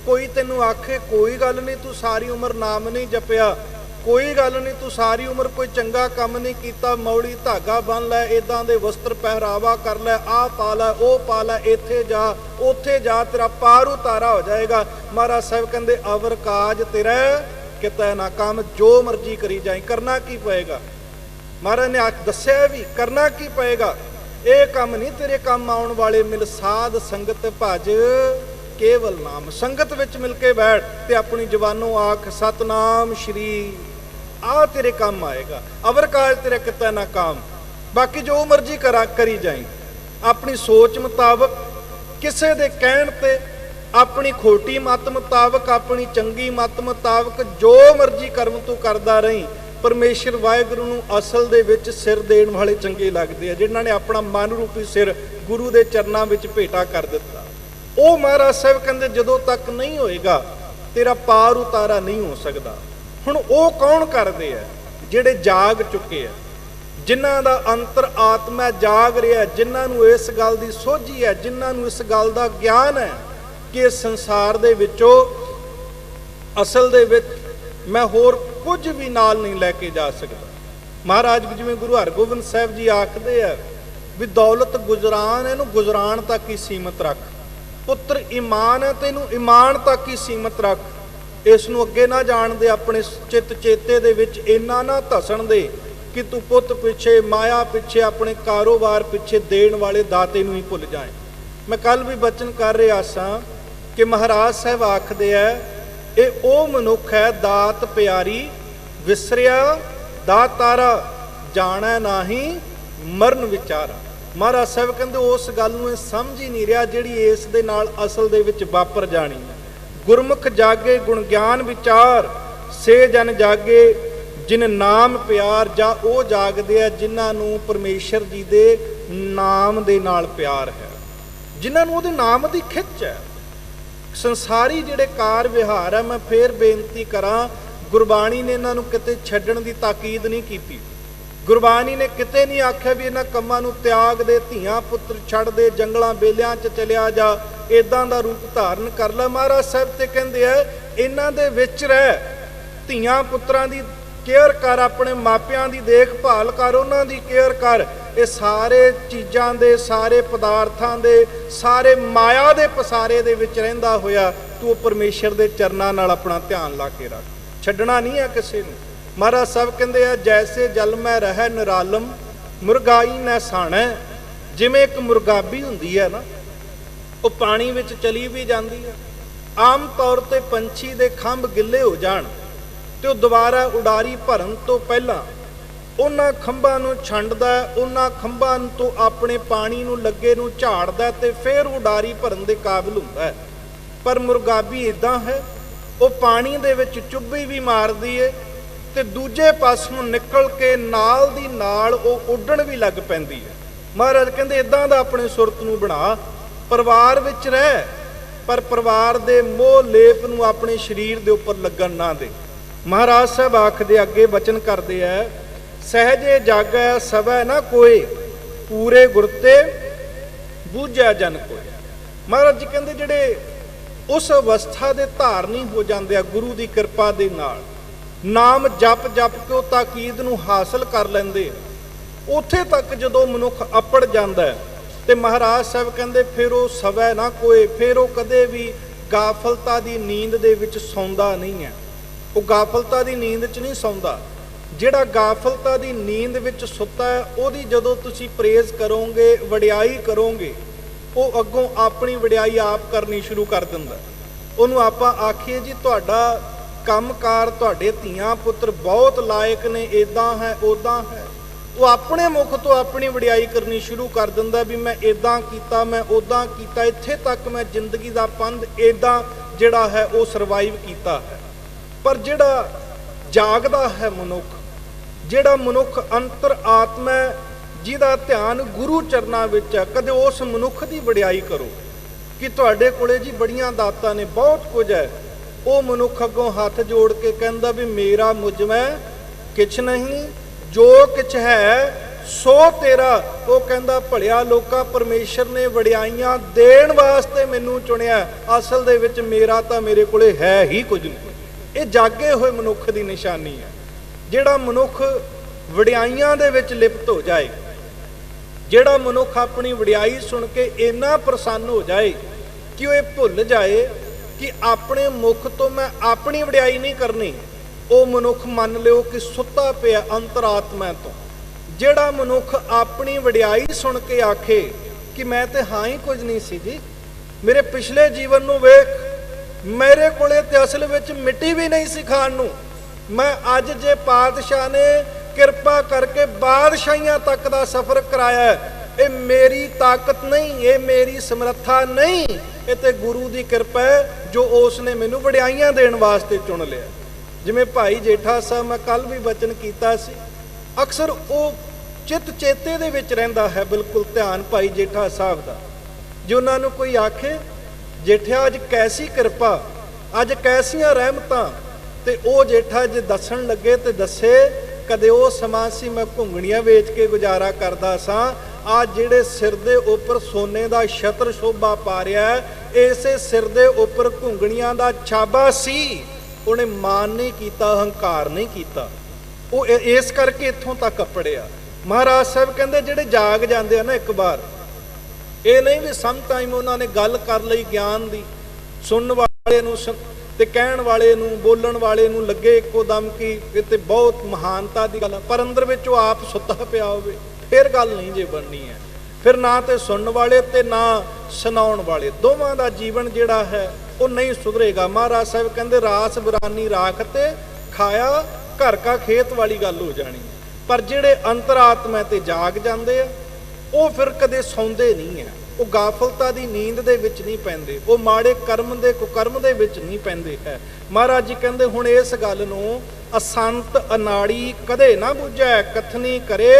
ਕੋਈ ਤੈਨੂੰ ਆਖੇ, ਕੋਈ ਗੱਲ ਨਹੀਂ ਤੂੰ ਸਾਰੀ ਉਮਰ ਨਾਮ ਨਹੀਂ ਜਪਿਆ, ਕੋਈ ਗੱਲ ਨਹੀਂ ਤੂੰ ਸਾਰੀ ਉਮਰ ਕੋਈ ਚੰਗਾ ਕੰਮ ਨਹੀਂ ਕੀਤਾ, ਮੌਲੀ ਧਾਗਾ ਬੰਨ ਲੈ, ਇਦਾਂ ਦੇ ਵਸਤਰ ਪਹਿਰਾਵਾ ਕਰ ਲੈ, ਆਹ ਪਾ ਲੈ, ਉਹ ਪਾ ਲੈ, ਇੱਥੇ ਜਾ ਉੱਥੇ ਜਾ, ਤੇਰਾ ਪਾਰ ਉਤਾਰਾ ਹੋ ਜਾਏਗਾ। ਮਹਾਰਾਜ ਸਾਹਿਬ ਕਹਿੰਦੇ, ਅਵਰ ਕਾਜ ਤੇਰਾ ਕਿਤੇ ਨਾ ਕੰਮ, ਜੋ ਮਰਜ਼ੀ ਕਰੀ ਜਾਏ। ਕਰਨਾ ਕੀ ਪਏਗਾ? ਮਹਾਰਾਜ ਨੇ ਦੱਸਿਆ ਵੀ ਕਰਨਾ ਕੀ ਪਏਗਾ। ਇਹ ਕੰਮ ਨਹੀਂ ਤੇਰੇ ਕੰਮ ਆਉਣ ਵਾਲੇ। ਮਿਲ ਸਾਧ ਸੰਗਤ ਭਜ ਕੇਵਲ ਨਾਮ। ਸੰਗਤ ਵਿੱਚ ਮਿਲ ਕੇ ਬੈਠ ਤੇ ਆਪਣੀ ਜ਼ਬਾਨੋਂ ਆਖ ਸਤਨਾਮ ਸ਼੍ਰੀ, ਆ ਤੇਰੇ ਕੰਮ ਆਏਗਾ। ਅਵਰ ਕਾਜ ਤੇਰੇ ਕਿਤੇ ਨਾ ਕੰਮ। ਬਾਕੀ ਜੋ ਮਰਜ਼ੀ ਕਰੀ ਜਾਈ, ਆਪਣੀ ਸੋਚ ਮੁਤਾਬਕ, ਕਿਸੇ ਦੇ ਕਹਿਣ ਤੇ, ਆਪਣੀ ਖੋਟੀ ਮੱਤ ਮੁਤਾਬਕ, ਆਪਣੀ ਚੰਗੀ ਮੱਤ ਮੁਤਾਬਕ ਜੋ ਮਰਜ਼ੀ ਕਰਮ ਤੂੰ ਕਰਦਾ ਰਹੀਂ। ਪਰਮੇਸ਼ਰ ਵਾਹਿਗੁਰੂ ਨੂੰ ਅਸਲ ਦੇ ਵਿੱਚ ਸਿਰ ਦੇਣ ਵਾਲੇ ਚੰਗੇ ਲੱਗਦੇ ਆ, ਜਿਨ੍ਹਾਂ ਨੇ ਆਪਣਾ ਮਨ ਰੂਪੀ ਸਿਰ ਗੁਰੂ ਦੇ ਚਰਨਾਂ ਵਿੱਚ ਭੇਟਾ ਕਰ ਦਿੱਤਾ। ਉਹ ਮਹਾਰਾਜ ਸਾਹਿਬ ਕਹਿੰਦੇ, ਜਦੋਂ ਤੱਕ ਨਹੀਂ ਹੋਏਗਾ ਤੇਰਾ ਪਾਰ ਉਤਾਰਾ ਨਹੀਂ ਹੋ ਸਕਦਾ। ਹੁਣ ਉਹ ਕੌਣ ਕਰਦੇ ਆ? ਜਿਹੜੇ ਜਾਗ ਚੁੱਕੇ ਆ। ਜਿਨ੍ਹਾਂ ਦਾ ਅੰਤਰ ਆਤਮਾ ਜਾਗ ਰਿਹਾ, ਜਿਨ੍ਹਾਂ ਨੂੰ ਇਸ ਗੱਲ ਦੀ ਸੋਝੀ ਹੈ, ਜਿਨ੍ਹਾਂ ਨੂੰ ਇਸ ਗੱਲ ਦਾ ਗਿਆਨ ਹੈ ਕਿ ਇਸ ਸੰਸਾਰ ਦੇ ਵਿੱਚੋਂ ਅਸਲ ਦੇ ਵਿੱਚ ਮੈਂ ਹੋਰ ਕੁਝ ਵੀ ਨਾਲ ਨਹੀਂ ਲੈ ਕੇ ਜਾ ਸਕਦਾ। ਮਹਾਰਾਜ ਜਿਵੇਂ ਗੁਰੂ ਹਰਗੋਬਿੰਦ ਸਾਹਿਬ ਜੀ ਆਖਦੇ ਆ ਵੀ ਦੌਲਤ ਗੁਜਰਾਨ, ਇਹਨੂੰ ਗੁਜਰਾਨ ਤੱਕ ਹੀ ਸੀਮਤ ਰੱਖ। ਪੁੱਤਰ ਈਮਾਨ ਹੈ ਤੇ ਇਹਨੂੰ ਈਮਾਨ ਤੱਕ ਹੀ ਸੀਮਤ ਰੱਖ। ਇਸ ਨੂੰ ਅੱਗੇ ਨਾ ਜਾਣ ਦੇ, ਆਪਣੇ ਚਿੱਤ ਚੇਤੇ ਦੇ ਵਿੱਚ ਇੰਨਾ ਨਾ ਧਸਣ ਦੇ ਕਿ ਤੂੰ ਪੁੱਤ ਪਿੱਛੇ, ਮਾਇਆ ਪਿੱਛੇ, ਆਪਣੇ ਕਾਰੋਬਾਰ ਪਿੱਛੇ ਦੇਣ ਵਾਲੇ ਦਾਤੇ ਨੂੰ ਹੀ ਭੁੱਲ ਜਾਏ। ਮੈਂ ਕੱਲ ਵੀ ਬਚਨ ਕਰ ਰਿਹਾ ਸਾਂ ਕਿ ਮਹਾਰਾਜ ਸਾਹਿਬ ਆਖਦੇ ਆ ਇਹ ਉਹ ਮਨੁੱਖ ਹੈ ਦਾਤ ਪਿਆਰੀ ਵਿਸਰਿਆ ਦਾਤਾਰਾ, ਜਾਣੈ ਨਾਹੀ ਮਰਨ ਵਿਚਾਰਾ। ਮਹਾਰਾਜ ਸਾਹਿਬ ਕਹਿੰਦੇ ਉਸ ਗੱਲ ਨੂੰ ਇਹ ਸਮਝ ਹੀ ਨਹੀਂ ਰਿਹਾ ਜਿਹੜੀ ਇਸ ਦੇ ਨਾਲ ਅਸਲ ਦੇ ਵਿੱਚ ਵਾਪਰ ਜਾਣੀ ਹੈ। ਗੁਰਮੁਖ ਜਾਗੇ ਗੁਣ ਗਿਆਨ ਵਿਚਾਰ, ਸੇ ਜਨ ਜਾਗੇ ਜਿਨ ਨਾਮ ਪਿਆਰ। ਜਾਂ ਉਹ ਜਾਗਦੇ ਆ ਜਿਨ੍ਹਾਂ ਨੂੰ ਪਰਮੇਸ਼ਰ ਜੀ ਦੇ ਨਾਮ ਦੇ ਨਾਲ ਪਿਆਰ ਹੈ, ਜਿਨ੍ਹਾਂ ਨੂੰ ਉਹਦੇ ਨਾਮ ਦੀ ਖਿੱਚ ਹੈ। ਸੰਸਾਰੀ ਜਿਹੜੇ ਕਾਰ ਵਿਹਾਰ ਹੈ, ਮੈਂ ਫੇਰ ਬੇਨਤੀ ਕਰਾਂ, ਗੁਰਬਾਣੀ ਨੇ ਇਹਨਾਂ ਨੂੰ ਕਿਤੇ ਛੱਡਣ ਦੀ ਤਾਕੀਦ ਨਹੀਂ ਕੀਤੀ। ਗੁਰਬਾਣੀ ਨੇ ਕਿਤੇ ਨਹੀਂ ਆਖਿਆ ਵੀ ਇਹਨਾਂ ਕੰਮਾਂ ਨੂੰ ਤਿਆਗ ਦੇ, ਧੀਆਂ ਪੁੱਤਰ ਛੱਡ ਦੇ, ਜੰਗਲਾਂ ਬੇਲਿਆਂ 'ਚ ਚਲਿਆ ਜਾ, ਇਦਾਂ ਦਾ ਰੂਪ ਧਾਰਨ ਕਰ ਲੈ। ਮਹਾਰਾਜ ਸਾਹਿਬ ਤੇ ਕਹਿੰਦੇ ਆ ਇਹਨਾਂ ਦੇ ਵਿੱਚ ਰਹਿ, ਧੀਆਂ ਪੁੱਤਰਾਂ ਦੀ ਕੇਅਰ ਕਰ, ਆਪਣੇ ਮਾਪਿਆਂ ਦੀ ਦੇਖਭਾਲ ਕਰ, ਉਹਨਾਂ ਦੀ ਕੇਅਰ ਕਰ। ਇਹ ਸਾਰੇ ਚੀਜ਼ਾਂ ਦੇ, ਸਾਰੇ ਪਦਾਰਥਾਂ ਦੇ, ਸਾਰੇ ਮਾਇਆ ਦੇ ਪਸਾਰੇ ਦੇ ਵਿੱਚ ਰਹਿੰਦਾ ਹੋਇਆ ਤੂੰ ਉਹ ਪਰਮੇਸ਼ਰ ਦੇ ਚਰਨਾਂ ਨਾਲ ਆਪਣਾ ਧਿਆਨ ਲਾ ਕੇ ਰੱਖ, ਛੱਡਣਾ ਨਹੀਂ ਹੈ ਕਿਸੇ ਨੂੰ। ਮਹਾਰਾਜ ਸਾਹਿਬ ਕਹਿੰਦੇ ਆ ਜੈਸੇ ਜਲ ਮੈਂ ਰਹਿ ਨਿਰਾਲਮ ਮੁਰਗਾਈ ਨਾ ਸਾਣੈ। ਜਿਵੇਂ ਇੱਕ ਮੁਰਗਾਬੀ ਹੁੰਦੀ ਹੈ ਨਾ, ਉਹ ਪਾਣੀ ਵਿੱਚ ਚਲੀ ਵੀ ਜਾਂਦੀ ਹੈ। ਆਮ ਤੌਰ ਤੇ ਪੰਛੀ ਦੇ ਖੰਭ ਗਿੱਲੇ ਹੋ ਜਾਣ ਤੇ ਉਹ ਦੁਬਾਰਾ ਉਡਾਰੀ ਭਰਨ ਤੋਂ ਪਹਿਲਾਂ ਉਹਨਾਂ ਖੰਭਾਂ ਨੂੰ ਛੰਡਦਾ, ਉਹਨਾਂ ਖੰਭਾਂ ਤੋਂ ਆਪਣੇ ਪਾਣੀ ਨੂੰ ਲੱਗੇ ਨੂੰ ਝਾੜਦਾ ਤੇ ਫਿਰ ਉਡਾਰੀ ਭਰਨ ਦੇ ਕਾਬਿਲ ਹੁੰਦਾ ਹੈ। ਪਰ ਮੁਰਗਾਬੀ ਇਦਾਂ ਹੈ, ਉਹ ਪਾਣੀ ਦੇ ਵਿੱਚ ਚੁੱਭੀ ਵੀ ਮਾਰਦੀ ਏ ਤੇ ਦੂਜੇ ਪਾਸੋਂ ਨਿਕਲ ਕੇ ਨਾਲ ਦੀ ਨਾਲ ਉਹ ਉੱਡਣ ਵੀ ਲੱਗ ਪੈਂਦੀ ਹੈ। ਮਹਾਰਾਜ ਕਹਿੰਦੇ ਇਦਾਂ ਦਾ ਆਪਣੇ ਸੁਰਤ ਨੂੰ ਬਣਾ, ਪਰਿਵਾਰ ਵਿੱਚ ਰਹਿ, ਪਰ ਪਰਿਵਾਰ ਦੇ ਮੋਹ ਲੇਪ ਨੂੰ ਆਪਣੇ ਸਰੀਰ ਦੇ ਉੱਪਰ ਲੱਗਣ ਨਾ ਦੇ। ਮਹਾਰਾਜ ਸਾਹਿਬ ਆਖਦੇ ਅੱਗੇ ਬਚਨ ਕਰਦੇ ਆ ਸਹਿਜੇ ਜਾਗੈ ਸਭੈ ਨਾ ਕੋਏ, ਪੂਰੇ ਗੁਰ ਤੇ ਬੂਝੈ ਜਨ ਕੋਏ। ਮਹਾਰਾਜ ਜੀ ਕਹਿੰਦੇ ਜਿਹੜੇ ਉਸ ਅਵਸਥਾ ਦੇ ਧਾਰਨੀ ਹੋ ਜਾਂਦੇ ਆ ਗੁਰੂ ਦੀ ਕਿਰਪਾ ਦੇ ਨਾਲ, ਨਾਮ ਜਪ ਜਪ ਕੇ ਉਹ ਤਾਕੀਦ ਨੂੰ ਹਾਸਲ ਕਰ ਲੈਂਦੇ, ਉੱਥੇ ਤੱਕ ਜਦੋਂ ਮਨੁੱਖ ਅੱਪੜ ਜਾਂਦਾ ਤੇ ਮਹਾਰਾਜ ਸਾਹਿਬ ਕਹਿੰਦੇ ਫਿਰ ਉਹ ਸਵੈ ਨਾ ਕੋਏ, ਫਿਰ ਉਹ ਕਦੇ ਵੀ ਗਾਫਲਤਾ ਦੀ ਨੀਂਦ ਦੇ ਵਿੱਚ ਸੌਂਦਾ ਨਹੀਂ ਹੈ। ਉਹ ਗਾਫਲਤਾ ਦੀ ਨੀਂਦ 'ਚ ਨਹੀਂ ਸੌਂਦਾ। ਜਿਹੜਾ ਗਾਫਲਤਾ ਦੀ ਨੀਂਦ ਵਿੱਚ ਸੁੱਤਾ ਹੈ ਉਹਦੀ ਜਦੋਂ ਤੁਸੀਂ ਪ੍ਰੇਜ਼ ਕਰੋਗੇ, ਵਡਿਆਈ ਕਰੋਗੇ, ਉਹ ਅੱਗੋਂ ਆਪਣੀ ਵਡਿਆਈ ਆਪ ਕਰਨੀ ਸ਼ੁਰੂ ਕਰ ਦਿੰਦਾ। ਉਹਨੂੰ ਆਪਾਂ ਆਖੀਏ ਜੀ ਤੁਹਾਡਾ ਕੰਮਕਾਰ, ਤੁਹਾਡੇ ਧੀਆਂ ਪੁੱਤਰ ਬਹੁਤ ਲਾਇਕ ਨੇ, ਇਦਾਂ ਹੈ ਉਦਾਂ ਹੈ, ਉਹ ਆਪਣੇ ਮੁਖ ਤੋਂ ਆਪਣੀ ਵਡਿਆਈ ਕਰਨੀ ਸ਼ੁਰੂ ਕਰ ਦਿੰਦਾ ਵੀ ਮੈਂ ਇਦਾਂ ਕੀਤਾ, ਮੈਂ ਉਦਾਂ ਕੀਤਾ, ਇੱਥੇ ਤੱਕ ਮੈਂ ਜ਼ਿੰਦਗੀ ਦਾ ਪੰਧ ਇਦਾਂ ਜਿਹੜਾ ਹੈ ਉਹ ਸਰਵਾਈਵ ਕੀਤਾ ਹੈ। ਪਰ ਜਿਹੜਾ ਜਾਗਦਾ ਹੈ ਮਨੁੱਖ, ਜਿਹੜਾ ਮਨੁੱਖ ਅੰਤਰ ਆਤਮਾ ਜਿਹਦਾ ਧਿਆਨ ਗੁਰੂ ਚਰਨਾਂ ਵਿੱਚ ਹੈ, ਕਦੇ ਉਸ ਮਨੁੱਖ ਦੀ ਵਡਿਆਈ ਕਰੋ ਕਿ ਤੁਹਾਡੇ ਕੋਲੇ ਜੀ ਬੜੀਆਂ ਦਾਤਾਂ ਨੇ, ਬਹੁਤ ਕੁਝ ਹੈ। ਉਹ ਮਨੁੱਖ ਅੱਗੋਂ ਹੱਥ ਜੋੜ ਕੇ ਕਹਿੰਦਾ ਵੀ ਮੇਰਾ ਮੁਝ ਮੈਂ ਕਿਛ ਨਹੀਂ, ਜੋ ਕਿਛ ਹੈ ਸੋ ਤੇਰਾ। ਉਹ ਕਹਿੰਦਾ ਭਲਿਆ ਲੋਕਾ, ਪਰਮੇਸ਼ਰ ਨੇ ਵਡਿਆਈਆਂ ਦੇਣ ਵਾਸਤੇ ਮੈਨੂੰ ਚੁਣਿਆ, ਅਸਲ ਦੇ ਵਿੱਚ ਮੇਰਾ ਤਾਂ ਮੇਰੇ ਕੋਲੇ ਹੈ ਹੀ ਕੁਝ ਨਹੀਂ। ਇਹ ਜਾਗੇ ਹੋਏ ਮਨੁੱਖ ਦੀ ਨਿਸ਼ਾਨੀ ਹੈ। ਜਿਹੜਾ ਮਨੁੱਖ ਵਡਿਆਈਆਂ ਦੇ ਵਿੱਚ ਲਿਪਤ ਹੋ ਜਾਏ, ਜਿਹੜਾ ਮਨੁੱਖ ਆਪਣੀ ਵਡਿਆਈ ਸੁਣ ਕੇ ਇੰਨਾ ਪ੍ਰਸੰਨ ਹੋ ਜਾਏ ਕਿ ਉਹ ਇਹ ਭੁੱਲ ਜਾਏ ਕਿ ਆਪਣੇ ਮੁਖ ਤੋਂ ਮੈਂ ਆਪਣੀ ਵਡਿਆਈ ਨਹੀਂ ਕਰਨੀ, ਉਹ ਮਨੁੱਖ ਮੰਨ ਲਿਓ ਕਿ ਸੁੱਤਾ ਪਿਆ ਅੰਤਰਾਤਮਾ ਤੋਂ। ਜਿਹੜਾ ਮਨੁੱਖ ਆਪਣੀ ਵਡਿਆਈ ਸੁਣ ਕੇ ਆਖੇ ਕਿ ਮੈਂ ਤੇ ਹਾਂ ਹੀ ਕੁਝ ਨਹੀਂ ਸੀ ਜੀ, ਮੇਰੇ ਪਿਛਲੇ ਜੀਵਨ ਨੂੰ ਵੇਖ, ਮੇਰੇ ਕੋਲੇ ਤੇ ਅਸਲ ਵਿੱਚ ਮਿੱਟੀ ਵੀ ਨਹੀਂ ਸੀ ਖਾਣ ਨੂੰ, ਮੈਂ ਅੱਜ ਜੇ ਪਾਤਸ਼ਾਹ ਨੇ ਕਿਰਪਾ ਕਰਕੇ ਬਾਦਸ਼ਾਹੀਆਂ ਤੱਕ ਦਾ ਸਫ਼ਰ ਕਰਾਇਆ, ਇਹ ਮੇਰੀ ਤਾਕਤ ਨਹੀਂ, ਇਹ ਮੇਰੀ ਸਮਰੱਥਾ ਨਹੀਂ, ਇਹ ਤੇ ਗੁਰੂ ਦੀ ਕਿਰਪਾ ਹੈ ਜੋ ਉਸ ਨੇ ਮੈਨੂੰ ਵਡਿਆਈਆਂ ਦੇਣ ਵਾਸਤੇ ਚੁਣ ਲਿਆ। ਜਿਵੇਂ ਭਾਈ ਜੇਠਾ ਸਾਹਿਬ, ਮੈਂ ਕੱਲ ਵੀ ਬਚਨ ਕੀਤਾ ਸੀ, ਅਕਸਰ ਉਹ ਚਿੱਤ ਚੇਤੇ ਦੇ ਵਿੱਚ ਰਹਿੰਦਾ ਹੈ ਬਿਲਕੁਲ ਧਿਆਨ ਭਾਈ ਜੇਠਾ ਸਾਹਿਬ ਦਾ। ਜੇ ਉਹਨਾਂ ਨੂੰ ਕੋਈ ਆਖੇ ਜੇਠਿਆ ਅੱਜ ਕੈਸੀ ਕਿਰਪਾ, ਅੱਜ ਕੈਸੀਆਂ ਰਹਿਮਤਾਂ, ਤੇ ਉਹ ਜੇਠਾ ਜੇ ਦੱਸਣ ਲੱਗੇ ਤੇ ਦੱਸੇ ਕਦੇ ਉਹ ਸਮਾਂ ਸੀ ਮੈਂ ਘੁੰਗਣੀਆਂ ਵੇਚ ਕੇ ਗੁਜ਼ਾਰਾ ਕਰਦਾ ਸਾਂ, ਆ ਜਿਹੜੇ ਸਿਰ ਦੇ ਉੱਪਰ ਸੋਨੇ ਦਾ ਛਤਰ ਸ਼ੋਭਾ ਪਾ ਰਿਹਾ, ਇਸੇ ਸਿਰ ਦੇ ਉੱਪਰ ਘੁੰਗਣੀਆਂ ਦਾ ਛਾਬਾ ਸੀ। ਉਹਨੇ ਮਾਨ ਨਹੀਂ ਕੀਤਾ, ਹੰਕਾਰ ਨਹੀਂ ਕੀਤਾ, ਉਹ ਇਸ ਕਰਕੇ ਇੱਥੋਂ ਤੱਕ ਪੜਿਆ। ਮਹਾਰਾਜ ਸਾਹਿਬ ਕਹਿੰਦੇ ਜਿਹੜੇ ਜਾਗ ਜਾਂਦੇ ਆ ਨਾ ਇੱਕ ਵਾਰ, ਇਹ ਨਹੀਂ ਵੀ ਸਮ ਟਾਈਮ ਉਹਨਾਂ ਨੇ ਗੱਲ ਕਰ ਲਈ ਗਿਆਨ ਦੀ, ਸੁਣਨ ਵਾਲੇ ਨੂੰ ਤੇ ਕਹਿਣ ਵਾਲੇ ਨੂੰ, ਬੋਲਣ ਵਾਲੇ ਨੂੰ ਲੱਗੇ ਇੱਕੋ ਦਮ ਕਿ ਇਹ ਤੇ ਬਹੁਤ ਮਹਾਨਤਾ ਦੀ ਗੱਲ ਆ, ਪਰ ਅੰਦਰ ਵਿੱਚ ਉਹ ਆਪ ਸੁੱਤਾ ਪਿਆ ਹੋਵੇ, ਫਿਰ ਗੱਲ ਨਹੀਂ ਜੇ ਬਣਨੀ ਹੈ। ਫਿਰ ਨਾ ਤੇ ਸੁਣਨ ਵਾਲੇ ਤੇ ਨਾ ਸੁਣਾਉਣ ਵਾਲੇ, ਦੋਵਾਂ ਦਾ ਜੀਵਨ ਜਿਹੜਾ ਹੈ ਉਹ ਨਹੀਂ ਸੁਧਰੇਗਾ। ਮਹਾਰਾਜ ਸਾਹਿਬ ਕਹਿੰਦੇ ਰਾਸ ਬਿਰਾਨੀ ਰਾਖ ਤੇ ਖਾਇਆ, ਘਰ ਕਾ ਖੇਤ ਵਾਲੀ ਗੱਲ ਹੋ ਜਾਣੀ। ਪਰ ਜਿਹੜੇ ਅੰਤਰਾਤਮਾ ਤੇ ਜਾਗ ਜਾਂਦੇ ਆ, ਉਹ ਫਿਰ ਕਦੇ ਸੌਂਦੇ ਨਹੀਂ ਹੈ, ਉਹ ਗਾਫਲਤਾ ਦੀ ਨੀਂਦ ਦੇ ਵਿੱਚ ਨਹੀਂ ਪੈਂਦੇ, ਉਹ ਮਾੜੇ ਕਰਮ ਦੇ ਕੁਕਰਮ ਦੇ ਵਿੱਚ ਨਹੀਂ ਪੈਂਦੇ ਹੈ। ਮਹਾਰਾਜ ਜੀ ਕਹਿੰਦੇ ਹੁਣ ਇਸ ਗੱਲ ਨੂੰ ਅਸੰਤ ਅਨਾੜੀ ਕਦੇ ਨਾ ਬੁੱਝੈ, ਕਥਨੀ ਕਰੇ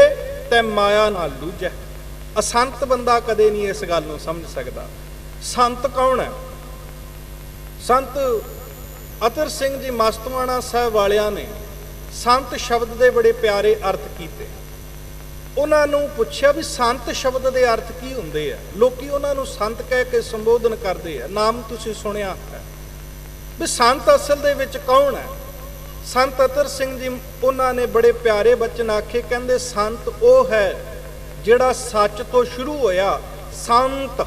ਤੇ ਮਾਇਆ ਨਾ ਲੂਝੈ। ਅਸੰਤ ਬੰਦਾ ਕਦੇ ਨਹੀਂ ਇਸ ਗੱਲ ਨੂੰ ਸਮਝ ਸਕਦਾ। ਸੰਤ ਕੌਣ ਹੈ? ਸੰਤ ਅਤਰ ਸਿੰਘ ਜੀ ਮਸਤਵਾਣਾ ਸਾਹਿਬ ਵਾਲਿਆਂ ਨੇ ਸੰਤ ਸ਼ਬਦ ਦੇ ਬੜੇ ਪਿਆਰੇ ਅਰਥ ਕੀਤੇ। ਉਹਨਾਂ ਨੂੰ ਪੁੱਛਿਆ ਵੀ ਸੰਤ ਸ਼ਬਦ ਦੇ ਅਰਥ ਕੀ ਹੁੰਦੇ ਆ। ਲੋਕੀ ਉਹਨਾਂ ਨੂੰ ਸੰਤ ਕਹਿ ਕੇ ਸੰਬੋਧਨ ਕਰਦੇ ਆ, ਨਾਮ ਤੁਸੀਂ ਸੁਣਿਆ ਹੈ ਵੀ ਸੰਤ ਅਸਲ ਦੇ ਵਿੱਚ ਕੌਣ ਹੈ। ਸੰਤ ਅਤਰ ਸਿੰਘ ਜੀ ਉਹਨਾਂ ਨੇ ਬੜੇ ਪਿਆਰੇ ਬਚਨ ਆਖੇ, ਕਹਿੰਦੇ ਸੰਤ ਉਹ ਹੈ ਜਿਹੜਾ ਸੱਚ ਤੋਂ ਸ਼ੁਰੂ ਹੋਇਆ, ਸੰਤ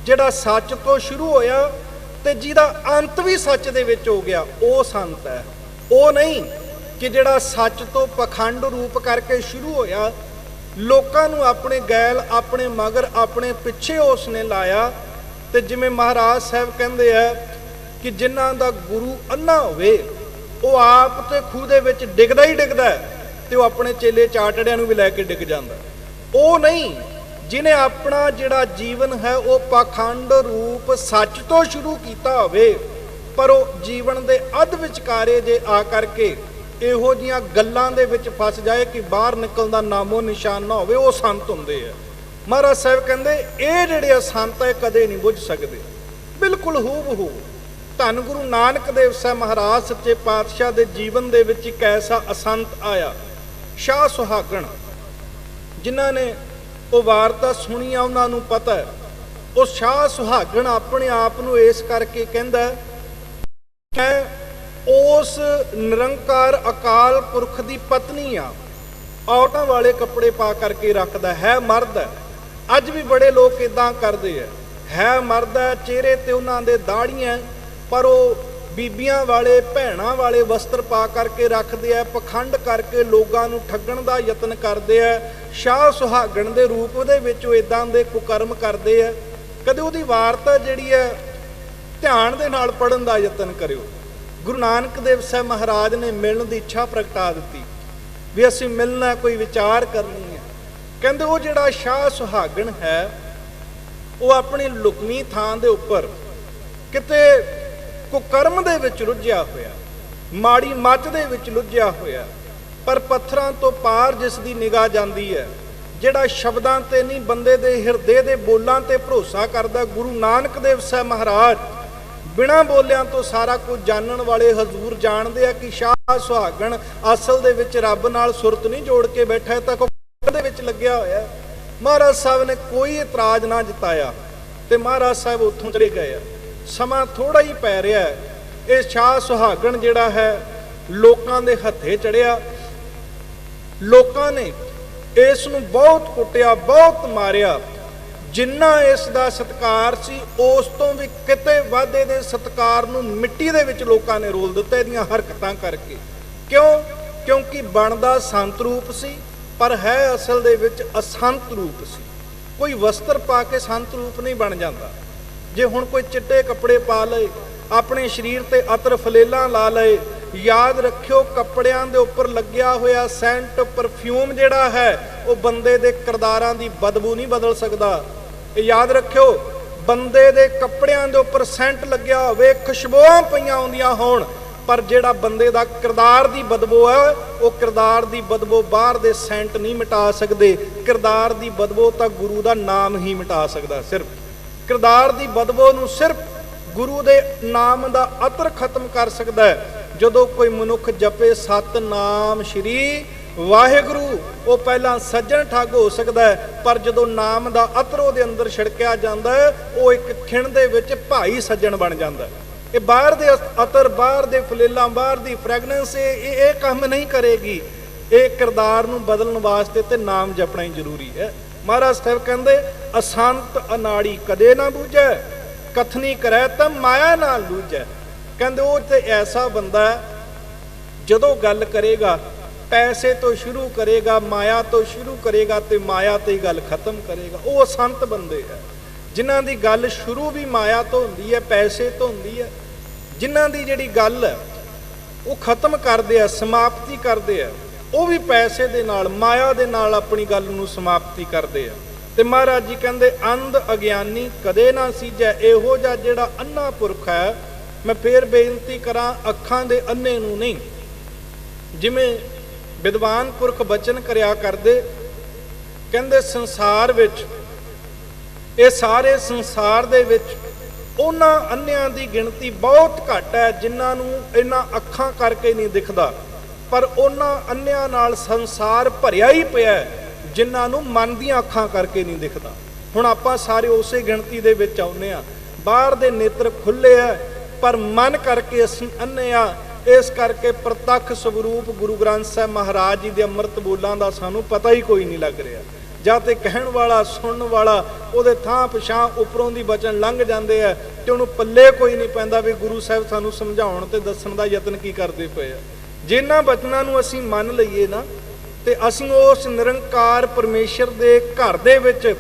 ਜਿਹੜਾ ਸੱਚ ਤੋਂ ਸ਼ੁਰੂ ਹੋਇਆ ਤੇ ਜਿਹਦਾ ਅੰਤ ਵੀ ਸੱਚ ਦੇ ਵਿੱਚ ਹੋ ਗਿਆ, ਉਹ ਸੰਤ ਹੈ। ਉਹ ਨਹੀਂ ਕਿ ਜਿਹੜਾ ਸੱਚ ਤੋਂ ਪਖੰਡ ਰੂਪ ਕਰਕੇ ਸ਼ੁਰੂ ਹੋਇਆ, ਲੋਕਾਂ ਨੂੰ ਆਪਣੇ ਗੈਲ, ਆਪਣੇ ਮਗਰ, ਆਪਣੇ ਪਿੱਛੇ ਉਸ ਨੇ ਲਾਇਆ। ਤੇ ਜਿਵੇਂ ਮਹਾਰਾਜ ਸਾਹਿਬ ਕਹਿੰਦੇ ਆ ਕਿ ਜਿਨ੍ਹਾਂ ਦਾ ਗੁਰੂ ਅੰਨਾ ਹੋਵੇ, ਉਹ ਆਪ ਤੇ ਖੂਹ ਦੇ ਵਿੱਚ ਡਿੱਗਦਾ ਹੀ ਡਿੱਗਦਾ ਤੇ ਉਹ ਆਪਣੇ ਚੇਲੇ ਚਾਟੜਿਆਂ ਨੂੰ ਵੀ ਲੈ ਕੇ ਡਿੱਗ ਜਾਂਦਾ। ਉਹ ਨਹੀਂ ਜਿਹਨੇ ਆਪਣਾ ਜਿਹੜਾ ਜੀਵਨ ਹੈ ਉਹ ਪਾਖੰਡ ਰੂਪ ਸੱਚ ਤੋਂ ਸ਼ੁਰੂ ਕੀਤਾ ਹੋਵੇ, ਪਰ ਉਹ ਜੀਵਨ ਦੇ ਅੱਧ ਵਿਚਕਾਰੇ ਜੇ ਆ ਕਰਕੇ ਇਹੋ ਜਿਹੀਆਂ ਗੱਲਾਂ ਦੇ ਵਿੱਚ ਫਸ ਜਾਏ ਕਿ ਬਾਹਰ ਨਿਕਲਣ ਦਾ ਨਾਮੋ ਨਿਸ਼ਾਨ ਨਾ ਹੋਵੇ, ਉਹ ਸੰਤ ਹੁੰਦੇ ਆ। ਮਹਾਰਾਜ ਸਾਹਿਬ ਕਹਿੰਦੇ ਇਹ ਜਿਹੜੇ ਸੰਤ ਹੈ ਕਦੇ ਨਹੀਂ ਬੁੱਝ ਸਕਦੇ, ਬਿਲਕੁਲ ਹੂਬਹੂ। ਧੰਨ ਗੁਰੂ ਨਾਨਕ ਦੇਵ ਸਾਹਿਬ ਮਹਾਰਾਜ ਸੱਚੇ ਪਾਤਸ਼ਾਹ ਦੇ ਜੀਵਨ ਦੇ ਵਿੱਚ ਇੱਕ ਐਸਾ ਅਸੰਤ ਆਇਆ, ਸ਼ਾਹ ਸੁਹਾਗਣ। ਜਿਨ੍ਹਾਂ ਨੇ ਉਹ ਵਾਰਤਾ ਸੁਣੀ ਆ ਉਹਨਾਂ ਨੂੰ ਪਤਾ ਹੈ। ਉਹ ਸ਼ਾਹ ਸੁਹਾਗਣ ਆਪਣੇ ਆਪ ਨੂੰ ਇਸ ਕਰਕੇ ਕਹਿੰਦਾ ਮੈਂ ਉਸ ਨਿਰੰਕਾਰ ਅਕਾਲ ਪੁਰਖ ਦੀ ਪਤਨੀ ਆ। ਔਰਤਾਂ ਵਾਲੇ ਕੱਪੜੇ ਪਾ ਕਰਕੇ ਰੱਖਦਾ ਹੈ, ਮਰਦ ਹੈ। ਅੱਜ ਵੀ ਬੜੇ ਲੋਕ ਇਦਾਂ ਕਰਦੇ ਹੈ ਮਰਦ ਹੈ, ਚਿਹਰੇ ਤੇ ਉਹਨਾਂ ਦੇ ਦਾੜੀਆਂ, ਪਰ ਉਹ ਬੀਬੀਆਂ ਵਾਲੇ, ਭੈਣਾਂ ਵਾਲੇ ਵਸਤਰ ਪਾ ਕਰਕੇ ਰੱਖਦੇ ਆ, ਪਖੰਡ ਕਰਕੇ ਲੋਕਾਂ ਨੂੰ ਠੱਗਣ ਦਾ ਯਤਨ ਕਰਦੇ ਆ। ਸ਼ਾਹ ਸੁਹਾਗਣ ਦੇ ਰੂਪ ਦੇ ਵਿੱਚ ਉਹ ਇਦਾਂ ਦੇ ਕੁਕਰਮ ਕਰਦੇ ਆ। ਕਦੇ ਉਹਦੀ ਵਾਰਤਾ ਜਿਹੜੀ ਹੈ ਧਿਆਨ ਦੇ ਨਾਲ ਪੜ੍ਹਨ ਦਾ ਯਤਨ ਕਰਿਓ। ਗੁਰੂ ਨਾਨਕ ਦੇਵ ਸਾਹਿਬ ਮਹਾਰਾਜ ਨੇ ਮਿਲਣ ਦੀ ਇੱਛਾ ਪ੍ਰਗਟਾ ਦਿੱਤੀ ਵੀ ਅਸੀਂ ਮਿਲਣਾ, ਕੋਈ ਵਿਚਾਰ ਕਰਨੀ ਹੈ। ਕਹਿੰਦੇ ਉਹ ਜਿਹੜਾ ਸ਼ਾਹ ਸੁਹਾਗਣ ਹੈ ਉਹ ਆਪਣੀ ਲੁਕਵੀਂ ਥਾਂ ਦੇ ਉੱਪਰ ਕਿਤੇ ਕੁਕਰਮ ਦੇ ਵਿੱਚ ਰੁੱਝਿਆ ਹੋਇਆ, ਮਾੜੀ ਮੱਤ ਦੇ ਵਿੱਚ ਲੁੱਝਿਆ ਹੋਇਆ, ਪਰ ਪੱਥਰਾਂ ਤੋਂ ਪਾਰ ਜਿਸ ਦੀ ਨਿਗਾਹ ਜਾਂਦੀ ਹੈ, ਜਿਹੜਾ ਸ਼ਬਦਾਂ ਤੇ ਨਹੀਂ ਬੰਦੇ ਦੇ ਹਿਰਦੇ ਦੇ ਬੋਲਾਂ ਤੇ ਭਰੋਸਾ ਕਰਦਾ। ਗੁਰੂ ਨਾਨਕ ਦੇਵ ਸਾਹਿਬ ਮਹਾਰਾਜ ਬਿਨਾਂ ਬੋਲਿਆਂ ਤੋਂ ਸਾਰਾ ਕੁਝ ਜਾਣਨ ਵਾਲੇ ਹਜ਼ੂਰ ਜਾਣਦੇ ਆ ਕਿ ਸ਼ਾਹ ਸੁਹਾਗਣ ਅਸਲ ਦੇ ਵਿੱਚ ਰੱਬ ਨਾਲ ਸੁਰਤ ਨਹੀਂ ਜੋੜ ਕੇ ਬੈਠਾ, ਤਾਂ ਕੁਕਰ ਦੇ ਵਿੱਚ ਲੱਗਿਆ ਹੋਇਆ। ਮਹਾਰਾਜ ਸਾਹਿਬ ਨੇ ਕੋਈ ਇਤਰਾਜ਼ ਨਾ ਜਤਾਇਆ ਤੇ ਮਹਾਰਾਜ ਸਾਹਿਬ ਉੱਥੋਂ ਚਲੇ ਗਏ ਆ। ਸਮਾਂ ਥੋੜਾ ਹੀ ਪੈ ਰਿਹਾ, ਇਹ ਸ਼ਾਹ ਸੁਹਾਗਣ ਜਿਹੜਾ ਹੈ ਲੋਕਾਂ ਦੇ ਹੱਥੇ ਚੜਿਆ। ਲੋਕਾਂ ਨੇ ਇਸ ਨੂੰ ਬਹੁਤ ਕੁੱਟਿਆ, ਬਹੁਤ ਮਾਰਿਆ। ਜਿੰਨਾ ਇਸ ਦਾ ਸਤਿਕਾਰ ਸੀ ਉਸ ਤੋਂ ਵੀ ਕਿਤੇ ਵੱਧ ਇਹਦੇ ਸਤਿਕਾਰ ਨੂੰ ਮਿੱਟੀ ਦੇ ਵਿੱਚ ਲੋਕਾਂ ਨੇ ਰੋਲ ਦਿੱਤਾ ਇਹਦੀਆਂ ਹਰਕਤਾਂ ਕਰਕੇ। ਕਿਉਂ? ਕਿਉਂਕਿ ਬਣਦਾ ਸੰਤ ਰੂਪ ਸੀ, ਪਰ ਹੈ ਅਸਲ ਦੇ ਵਿੱਚ ਅਸੰਤ ਰੂਪ ਸੀ। ਕੋਈ ਵਸਤਰ ਪਾ ਕੇ ਸੰਤ ਰੂਪ ਨਹੀਂ ਬਣ ਜਾਂਦਾ। ਜੇ ਹੁਣ ਕੋਈ ਚਿੱਟੇ ਕੱਪੜੇ ਪਾ ਲਏ, ਆਪਣੇ ਸਰੀਰ ਤੇ ਅਤਰ ਫਲੇਲਾਂ ਲਾ ਲਏ, ਯਾਦ ਰੱਖਿਓ ਕੱਪੜਿਆਂ ਦੇ ਉੱਪਰ ਲੱਗਿਆ ਹੋਇਆ ਸੈਂਟ, ਪਰਫਿਊਮ ਜਿਹੜਾ ਹੈ ਉਹ ਬੰਦੇ ਦੇ ਕਿਰਦਾਰਾਂ ਦੀ ਬਦਬੂ ਨਹੀਂ ਬਦਲ ਸਕਦਾ। ਇਹ ਯਾਦ ਰੱਖਿਓ, ਬੰਦੇ ਦੇ ਕੱਪੜਿਆਂ ਦੇ ਉੱਪਰ ਸੈਂਟ ਲੱਗਿਆ ਹੋਵੇ, ਖੁਸ਼ਬੂਆਂ ਪਈਆਂ ਹੁੰਦੀਆਂ ਹੋਣ, ਪਰ ਜਿਹੜਾ ਬੰਦੇ ਦਾ ਕਿਰਦਾਰ ਦੀ ਬਦਬੂ ਹੈ ਉਹ ਕਿਰਦਾਰ ਦੀ ਬਦਬੂ ਬਾਹਰ ਦੇ ਸੈਂਟ ਨਹੀਂ ਮਿਟਾ ਸਕਦੇ। ਕਿਰਦਾਰ ਦੀ ਬਦਬੂ ਤਾਂ ਗੁਰੂ ਦਾ ਨਾਮ ਹੀ ਮਿਟਾ ਸਕਦਾ। ਸਿਰਫ ਕਿਰਦਾਰ ਦੀ ਬਦਬੂ ਨੂੰ ਸਿਰਫ ਗੁਰੂ ਦੇ ਨਾਮ ਦਾ ਅਤਰ ਖਤਮ ਕਰ ਸਕਦਾ ਹੈ। ਜਦੋਂ ਕੋਈ ਮਨੁੱਖ ਜਪੇ ਸਤਨਾਮ ਸ਼੍ਰੀ ਵਾਹਿਗੁਰੂ ਉਹ ਪਹਿਲਾਂ ਸੱਜਣ ਠੱਗ ਹੋ ਸਕਦਾ ਹੈ, ਪਰ ਜਦੋਂ ਨਾਮ ਦਾ ਅਤਰ ਉਹਦੇ ਅੰਦਰ ਛਿੜਕਿਆ ਜਾਂਦਾ ਹੈ, ਉਹ ਇੱਕ ਖਿਣ ਦੇ ਵਿੱਚ ਭਾਈ ਸੱਜਣ ਬਣ ਜਾਂਦਾ ਹੈ। ਇਹ ਬਾਹਰ ਦੇ ਅਤਰ, ਬਾਹਰ ਦੇ ਫਲੇਲਾਂ, ਬਾਹਰ ਦੀ ਫ੍ਰੈਗਨੈਂਸ ਇਹ ਕੰਮ ਨਹੀਂ ਕਰੇਗੀ। ਇਹ ਕਿਰਦਾਰ ਨੂੰ ਬਦਲਣ ਵਾਸਤੇ ਤੇ ਨਾਮ ਜਪਣਾ ਹੀ ਜ਼ਰੂਰੀ ਹੈ। ਮਹਾਰਾਜ ਸਾਹਿਬ ਕਹਿੰਦੇ ਅਸੰਤ ਅਨਾੜੀ ਕਦੇ ਨਾ ਬੂਝੈ, ਕਥਨੀ ਕਰੈ ਤਾਂ ਮਾਇਆ ਨਾਲ ਲੂਝੈ। ਕਹਿੰਦੇ ਉਹ ਤੇ ਐਸਾ ਬੰਦਾ ਜਦੋਂ ਗੱਲ ਕਰੇਗਾ ਪੈਸੇ ਤੋਂ ਸ਼ੁਰੂ ਕਰੇਗਾ, ਮਾਇਆ ਤੋਂ ਸ਼ੁਰੂ ਕਰੇਗਾ ਤੇ ਮਾਇਆ ਤੇ ਹੀ ਗੱਲ ਖਤਮ ਕਰੇਗਾ। ਉਹ ਅਸੰਤ ਬੰਦੇ ਹੈ ਜਿਨ੍ਹਾਂ ਦੀ ਗੱਲ ਸ਼ੁਰੂ ਵੀ ਮਾਇਆ ਤੋਂ ਹੁੰਦੀ ਹੈ, ਪੈਸੇ ਤੋਂ ਹੁੰਦੀ ਹੈ। ਜਿਨ੍ਹਾਂ ਦੀ ਜਿਹੜੀ ਗੱਲ ਹੈ ਉਹ ਖਤਮ ਕਰਦੇ ਆ, ਸਮਾਪਤੀ ਕਰਦੇ ਆ, ਉਹ ਵੀ ਪੈਸੇ ਦੇ ਨਾਲ, ਮਾਇਆ ਦੇ ਨਾਲ ਆਪਣੀ ਗੱਲ ਨੂੰ ਸਮਾਪਤੀ ਕਰਦੇ ਆ। ਤੇ ਮਹਾਰਾਜ ਜੀ ਕਹਿੰਦੇ ਅੰਧ ਅਗਿਆਨੀ ਕਦੇ ਨਾ ਸੀਜੈ। ਇਹੋ ਜਿਹਾ ਜਿਹੜਾ ਅੰਨਾ ਪੁਰਖ ਹੈ, ਮੈਂ ਫੇਰ ਬੇਨਤੀ ਕਰਾਂ, ਅੱਖਾਂ ਦੇ ਅੰਨੇ ਨੂੰ ਨਹੀਂ। ਜਿਵੇਂ ਵਿਦਵਾਨ ਪੁਰਖ ਬਚਨ ਕਰਿਆ ਕਰਦੇ, ਕਹਿੰਦੇ ਸੰਸਾਰ ਵਿੱਚ, ਇਹ ਸਾਰੇ ਸੰਸਾਰ ਦੇ ਵਿੱਚ ਉਹਨਾਂ ਅੰਨਿਆਂ ਦੀ ਗਿਣਤੀ ਬਹੁਤ ਘੱਟ ਹੈ ਜਿਨ੍ਹਾਂ ਨੂੰ ਇਹਨਾਂ ਅੱਖਾਂ ਕਰਕੇ ਨਹੀਂ ਦਿਖਦਾ, ਪਰ ਉਹਨਾਂ ਅੰਨਿਆਂ ਨਾਲ ਸੰਸਾਰ ਭਰਿਆ ਹੀ ਪਿਆ ਜਿਨ੍ਹਾਂ ਨੂੰ ਮਨ ਦੀਆਂ ਅੱਖਾਂ ਕਰਕੇ ਨਹੀਂ ਦਿਖਦਾ। ਹੁਣ ਆਪਾਂ ਸਾਰੇ ਉਸੇ ਗਿਣਤੀ ਦੇ ਵਿੱਚ ਆਉਂਦੇ ਹਾਂ। ਬਾਹਰ ਦੇ ਨੇਤਰ ਖੁੱਲੇ ਆ ਪਰ ਮਨ ਕਰਕੇ ਅਸੀਂ ਅੰਨੇ ਆ। ਇਸ ਕਰਕੇ ਪ੍ਰਤੱਖ ਸਵਰੂਪ ਗੁਰੂ ਗ੍ਰੰਥ ਸਾਹਿਬ ਮਹਾਰਾਜ ਜੀ ਦੇ ਅੰਮ੍ਰਿਤ ਬੋਲਾਂ ਦਾ ਸਾਨੂੰ ਪਤਾ ਹੀ ਕੋਈ ਨਹੀਂ ਲੱਗ ਰਿਹਾ। ਜਾਂ ਤੇ ਕਹਿਣ ਵਾਲਾ, ਸੁਣਨ ਵਾਲਾ ਉਹਦੇ ਥਾਂ ਪਛਾਂ ਉੱਪਰੋਂ ਦੀ ਬਚਨ ਲੰਘ ਜਾਂਦੇ ਆ ਤੇ ਉਹਨੂੰ ਪੱਲੇ ਕੋਈ ਨਹੀਂ ਪੈਂਦਾ ਵੀ ਗੁਰੂ ਸਾਹਿਬ ਸਾਨੂੰ ਸਮਝਾਉਣ ਤੇ ਦੱਸਣ ਦਾ ਯਤਨ ਕੀ ਕਰਦੇ ਪਏ ਆ। ਜਿਨ੍ਹਾਂ ਬਚਨਾਂ ਨੂੰ ਅਸੀਂ ਮੰਨ ਲਈਏ ਨਾ, ਤੇ ਅਸੀਂ ਉਸ ਨਿਰੰਕਾਰ ਪਰਮੇਸ਼ਰ ਦੇ ਘਰ ਦੇ ਵਿੱਚ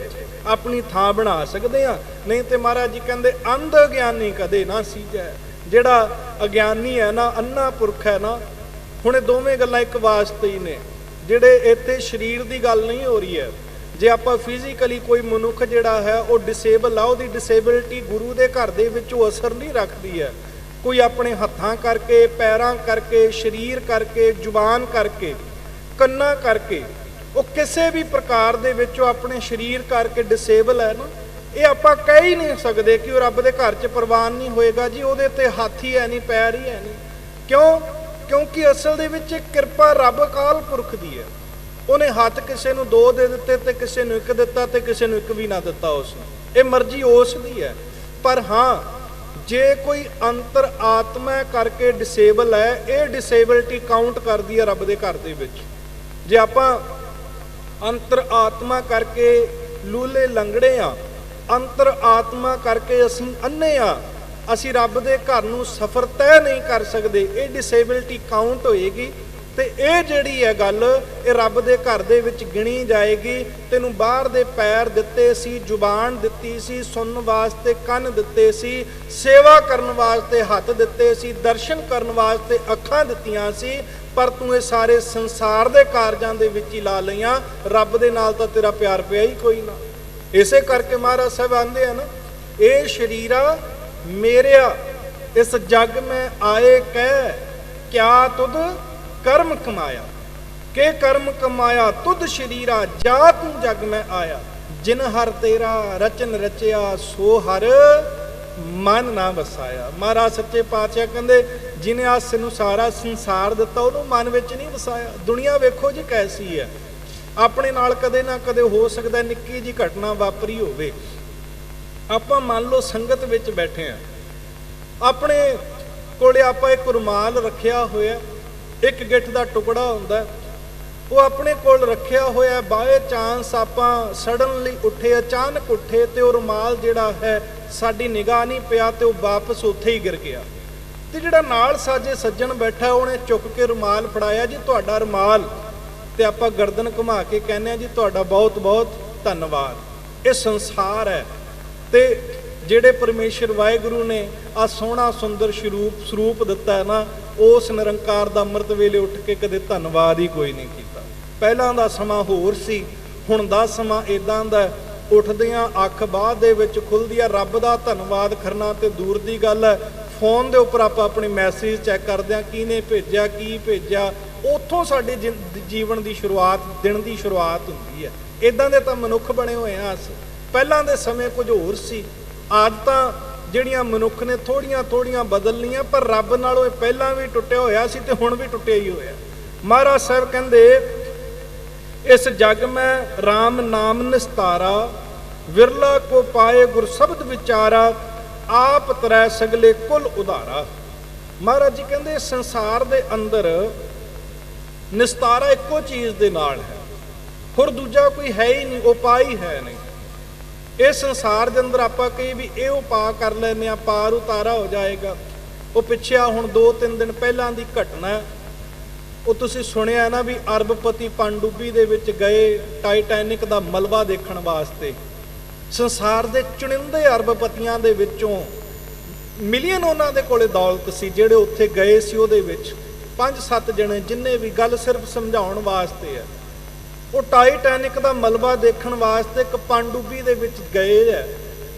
ਆਪਣੀ ਥਾਂ ਬਣਾ ਸਕਦੇ ਹਾਂ। ਨਹੀਂ ਤੇ ਮਹਾਰਾਜ ਜੀ ਕਹਿੰਦੇ ਅੰਧ ਅਗਿਆਨੀ ਕਦੇ ਨਾ ਸੀਜੈ। ਜਿਹੜਾ ਅਗਿਆਨੀ ਹੈ ਨਾ, ਅੰਨਾ ਪੁਰਖ ਹੈ ਨਾ, ਹੁਣ ਇਹ ਦੋਵੇਂ ਗੱਲਾਂ ਇੱਕ ਵਾਸਤੇ ਹੀ ਨੇ। ਜਿਹੜੇ ਇੱਥੇ ਸਰੀਰ ਦੀ ਗੱਲ ਨਹੀਂ ਹੋ ਰਹੀ ਹੈ। ਜੇ ਆਪਾਂ ਫਿਜ਼ੀਕਲੀ ਕੋਈ ਮਨੁੱਖ ਜਿਹੜਾ ਹੈ ਉਹ ਡਿਸੇਬਲ ਆ, ਉਹਦੀ ਡਿਸੇਬਿਲਿਟੀ ਗੁਰੂ ਦੇ ਘਰ ਦੇ ਵਿੱਚ ਉਹ ਅਸਰ ਨਹੀਂ ਰੱਖਦੀ ਹੈ। ਕੋਈ ਆਪਣੇ ਹੱਥਾਂ ਕਰਕੇ, ਪੈਰਾਂ ਕਰਕੇ, ਸਰੀਰ ਕਰਕੇ, ਜ਼ੁਬਾਨ ਕਰਕੇ, ਕੰਨਾਂ ਕਰਕੇ, ਉਹ ਕਿਸੇ ਵੀ ਪ੍ਰਕਾਰ ਦੇ ਵਿੱਚ ਉਹ ਆਪਣੇ ਸਰੀਰ ਕਰਕੇ ਡਿਸੇਬਲ ਹੈ ਨਾ, ਇਹ ਆਪਾਂ ਕਹਿ ਹੀ ਨਹੀਂ ਸਕਦੇ ਕਿ ਉਹ ਰੱਬ ਦੇ ਘਰ 'ਚ ਪ੍ਰਵਾਨ ਨਹੀਂ ਹੋਏਗਾ ਜੀ, ਉਹਦੇ ਤੇ ਹੱਥ ਹੀ ਹੈ ਨਹੀਂ, ਪੈਰ ਹੀ ਹੈ ਨਹੀਂ। ਕਿਉਂ? ਕਿਉਂਕਿ ਅਸਲ ਦੇ ਵਿੱਚ ਕਿਰਪਾ ਰੱਬ ਅਕਾਲ ਪੁਰਖ ਦੀ ਹੈ। ਉਹਨੇ ਹੱਥ ਕਿਸੇ ਨੂੰ 2 ਦੇ ਦਿੱਤੇ ਤੇ ਕਿਸੇ ਨੂੰ 1 ਦਿੱਤਾ ਤੇ ਕਿਸੇ ਨੂੰ 1 ਵੀ ਨਾ ਦਿੱਤਾ। ਉਸ ਨੂੰ ਇਹ ਮਰਜ਼ੀ ਉਸ ਦੀ ਹੈ। ਪਰ ਹਾਂ, ਜੇ ਕੋਈ ਅੰਤਰ ਆਤਮਾ ਕਰਕੇ ਡਿਸੇਬਲ ਹੈ, ਇਹ ਡਿਸੇਬਿਲਟੀ ਕਾਊਂਟ ਕਰਦੀ ਹੈ ਰੱਬ ਦੇ ਘਰ ਦੇ ਵਿੱਚ। ਜੇ ਆਪਾਂ ਅੰਤਰ ਆਤਮਾ ਕਰਕੇ ਲੂਲੇ ਲੰਗੜੇ ਆ, ਅੰਤਰ ਆਤਮਾ ਕਰਕੇ ਅਸੀਂ ਅੰਨੇ ਆ, ਅਸੀਂ ਰੱਬ ਦੇ ਘਰ ਨੂੰ ਸਫ਼ਰ ਤੈਅ ਨਹੀਂ ਕਰ ਸਕਦੇ, ਇਹ ਡਿਸੇਬਿਲਟੀ ਕਾਊਂਟ ਹੋਏਗੀ। ਤੇ ਇਹ ਜਿਹੜੀ ਹੈ ਗੱਲ, ਇਹ ਰੱਬ ਦੇ ਘਰ ਦੇ ਵਿੱਚ ਗਿਣੀ ਜਾਏਗੀ। ਤੈਨੂੰ ਬਾਹਰ ਦੇ ਪੈਰ ਦਿੱਤੇ ਸੀ, ਜ਼ੁਬਾਨ ਦਿੱਤੀ ਸੀ, ਸੁਣਨ ਵਾਸਤੇ ਕੰਨ ਦਿੱਤੇ ਸੀ, ਸੇਵਾ ਕਰਨ ਵਾਸਤੇ ਹੱਥ ਦਿੱਤੇ ਸੀ, ਦਰਸ਼ਨ ਕਰਨ ਵਾਸਤੇ ਅੱਖਾਂ ਦਿੱਤੀਆਂ ਸੀ, ਪਰ ਤੂੰ ਇਹ ਸਾਰੇ ਸੰਸਾਰ ਦੇ ਕਾਰਜਾਂ ਦੇ ਵਿੱਚ ਹੀ ਲਾ ਲਈਆਂ। ਰੱਬ ਦੇ ਨਾਲ ਤਾਂ ਤੇਰਾ ਪਿਆਰ ਪਿਆ ਹੀ ਕੋਈ ਨਾ। ਇਸੇ ਕਰਕੇ ਮਹਾਰਾਜ ਸਾਹਿਬ ਆਂਦੇ ਆ ਨਾ, ਇਹ ਸ਼ਰੀਰਾ ਮੇਰਿਆ ਇਸ ਜਗ ਮੈਂ ਆਏ ਕਹਿ, ਕਿਆ ਤੁਧ ਕਰਮ ਕਮਾਇਆ, ਕੇ ਕਰਮ ਕਮਾਇਆ ਤੁਧ ਸ਼ਰੀਰਾ, ਜਾ ਤੂੰ ਜਗ ਮੈਂ ਆਇਆ। ਜਿਨ ਹਰ ਤੇਰਾ ਰਚਨ ਰਚਿਆ, ਸੋ ਹਰ ਮਨ ਨਾ ਵਸਾਇਆ। ਮਹਾਰਾਜ ਸੱਚੇ ਪਾਤਸ਼ਾਹ ਕਹਿੰਦੇ ਜਿਹਨੇ ਆ ਨੂੰ ਸਾਰਾ ਸੰਸਾਰ ਦਿੱਤਾ, ਉਹਨੂੰ ਮਨ ਵਿੱਚ ਨਹੀਂ ਵਸਾਇਆ। ਦੁਨੀਆ ਵੇਖੋ ਜੀ ਕੈਸੀ ਹੈ। ਆਪਣੇ ਨਾਲ ਕਦੇ ਨਾ ਕਦੇ ਹੋ ਸਕਦਾ ਨਿੱਕੀ ਜੀ ਘਟਨਾ ਵਾਪਰੀ ਹੋਵੇ। ਆਪਾਂ ਮੰਨ ਲਓ ਸੰਗਤ ਵਿੱਚ ਬੈਠੇ ਆ, ਆਪਣੇ ਕੋਲੇ ਆਪਾਂ ਇੱਕ ਰੁਮਾਲ ਰੱਖਿਆ ਹੋਇਆ, ਇੱਕ ਗਿੱਠ ਦਾ ਟੁਕੜਾ ਹੁੰਦਾ, ਉਹ ਆਪਣੇ ਕੋਲ ਰੱਖਿਆ ਹੋਇਆ। ਬਾਏ ਚਾਂਸ ਆਪਾਂ ਸਡਨਲੀ ਉੱਠੇ, ਅਚਾਨਕ ਉੱਠੇ ਤੇ ਉਹ ਰੁਮਾਲ ਜਿਹੜਾ ਹੈ ਸਾਡੀ ਨਿਗਾਹ ਨਹੀਂ ਪਿਆ ਤੇ ਉਹ ਵਾਪਸ ਉੱਥੇ ਹੀ ਗਿਰ ਗਿਆ। ਤੇ ਜਿਹੜਾ ਨਾਲ ਸਾਜੇ ਸੱਜਣ ਬੈਠਾ, ਉਹਨੇ ਚੁੱਕ ਕੇ ਰੁਮਾਲ ਫੜਾਇਆ, ਜੀ ਤੁਹਾਡਾ ਰੁਮਾਲ। ਤੇ ਆਪਾਂ ਗਰਦਨ ਘੁਮਾ ਕੇ ਕਹਿੰਦੇ ਆ ਜੀ ਤੁਹਾਡਾ ਬਹੁਤ ਬਹੁਤ ਧੰਨਵਾਦ। ਇਹ ਸੰਸਾਰ ਹੈ ਤੇ ਜਿਹੜੇ ਪਰਮੇਸ਼ਰ ਵਾਹਿਗੁਰੂ ਨੇ ਆ ਸੋਹਣਾ ਸੁੰਦਰ ਸਰੂਪ ਦਿੱਤਾ ਹੈ ਨਾ, ਉਸ ਨਿਰੰਕਾਰ ਦਾ ਅੰਮ੍ਰਿਤ ਵੇਲੇ ਉੱਠ ਕੇ ਕਦੇ ਧੰਨਵਾਦ ਹੀ ਕੋਈ ਨਹੀਂ ਕੀਤਾ। ਪਹਿਲਾਂ ਦਾ ਸਮਾਂ ਹੋਰ ਸੀ, ਹੁਣ ਦਾ ਸਮਾਂ ਇਦਾਂ ਦਾ, ਉੱਠਦਿਆਂ ਅੱਖ ਬਾਅਦ ਦੇ ਵਿੱਚ ਖੁੱਲਦੀ ਆ। ਰੱਬ ਦਾ ਧੰਨਵਾਦ ਕਰਨਾ ਤੇ ਦੂਰ ਦੀ ਗੱਲ ਹੈ। ਫੋਨ ਦੇ ਉੱਪਰ ਆਪਾਂ ਆਪਣੇ ਮੈਸੇਜ ਚੈੱਕ ਕਰਦੇ ਹਾਂ, ਕਿਹਨੇ ਭੇਜਿਆ, ਕੀ ਭੇਜਿਆ। ਉੱਥੋਂ ਸਾਡੇ ਜੀਵਨ ਦੀ ਸ਼ੁਰੂਆਤ, ਦਿਨ ਦੀ ਸ਼ੁਰੂਆਤ ਹੁੰਦੀ ਹੈ। ਇਦਾਂ ਦੇ ਤਾਂ ਮਨੁੱਖ ਬਣੇ ਹੋਏ ਆ ਅਸੀਂ। ਪਹਿਲਾਂ ਦੇ ਸਮੇਂ ਕੁਝ ਹੋਰ ਸੀ। ਆਦਤਾਂ ਜਿਹੜੀਆਂ ਮਨੁੱਖ ਨੇ ਥੋੜੀਆਂ ਥੋੜੀਆਂ ਬਦਲ ਲਈਆਂ, ਪਰ ਰੱਬ ਨਾਲੋਂ ਇਹ ਪਹਿਲਾਂ ਵੀ ਟੁੱਟਿਆ ਹੋਇਆ ਸੀ ਤੇ ਹੁਣ ਵੀ ਟੁੱਟਿਆ ਹੀ ਹੋਇਆ। ਮਹਾਰਾਜ ਸਾਹਿਬ ਕਹਿੰਦੇ इस जग में राम नाम निस्तारा, विरला को पाए गुर शब्द विचारा, आप तरै सगले कुल उधारा। महाराज जी कहते संसार दे अंदर निस्तारा इक्को चीज दे नाल है, होर दूजा कोई है ही नहीं, उपाय ही है नहीं। इस संसार दे अंदर आपां कही भी ये उपाय कर लैने आ, पार उतारा हो जाएगा। वो पिछे हुण 2-3 दिन पहलां दी घटना है, वो तुसीं सुनिया ना भी अरबपति पनडुब्बी दे विच गए टाइटैनिक दा मलबा देखण वास्ते। संसार दे चुनिंदे अरबपतियां दे विचों मिलियन उन्हां दे कोले दौलत सी, जिहड़े उत्थे गए सी उहदे विच 5-7 जणे जिन्ने भी गल सिर्फ समझाउण वास्ते है। वो टाइटैनिक दा मलबा देखण वास्ते एक पनडुब्बी दे विच गए है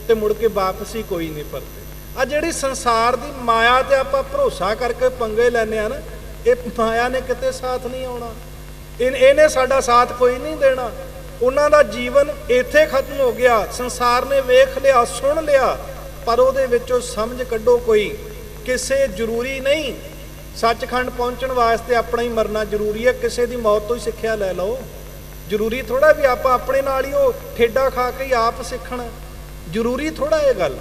ते मुड़ के वापसी कोई नहीं परते। आ जिहड़ी संसार दी माया ते आपां भरोसा करके पंगे लैने आ ना, ये माया ने किते साथ नहीं आउणा, इहने साडा साथ कोई नहीं देना। उन्हां दा जीवन इत्थे खत्म हो गया, संसार ने वेख लिया सुन लिया, पर उहदे विचों समझ कड्ढो कोई। किसे जरूरी नहीं सचखंड पहुंचण वास्ते अपना ही मरना जरूरी है, किसी की मौत तो ही सिक्ख्या लै लो। जरूरी थोड़ा भी आप अपने नाल ही वो ठेडा खा के ही आप सीखना, जरूरी थोड़ा ये गल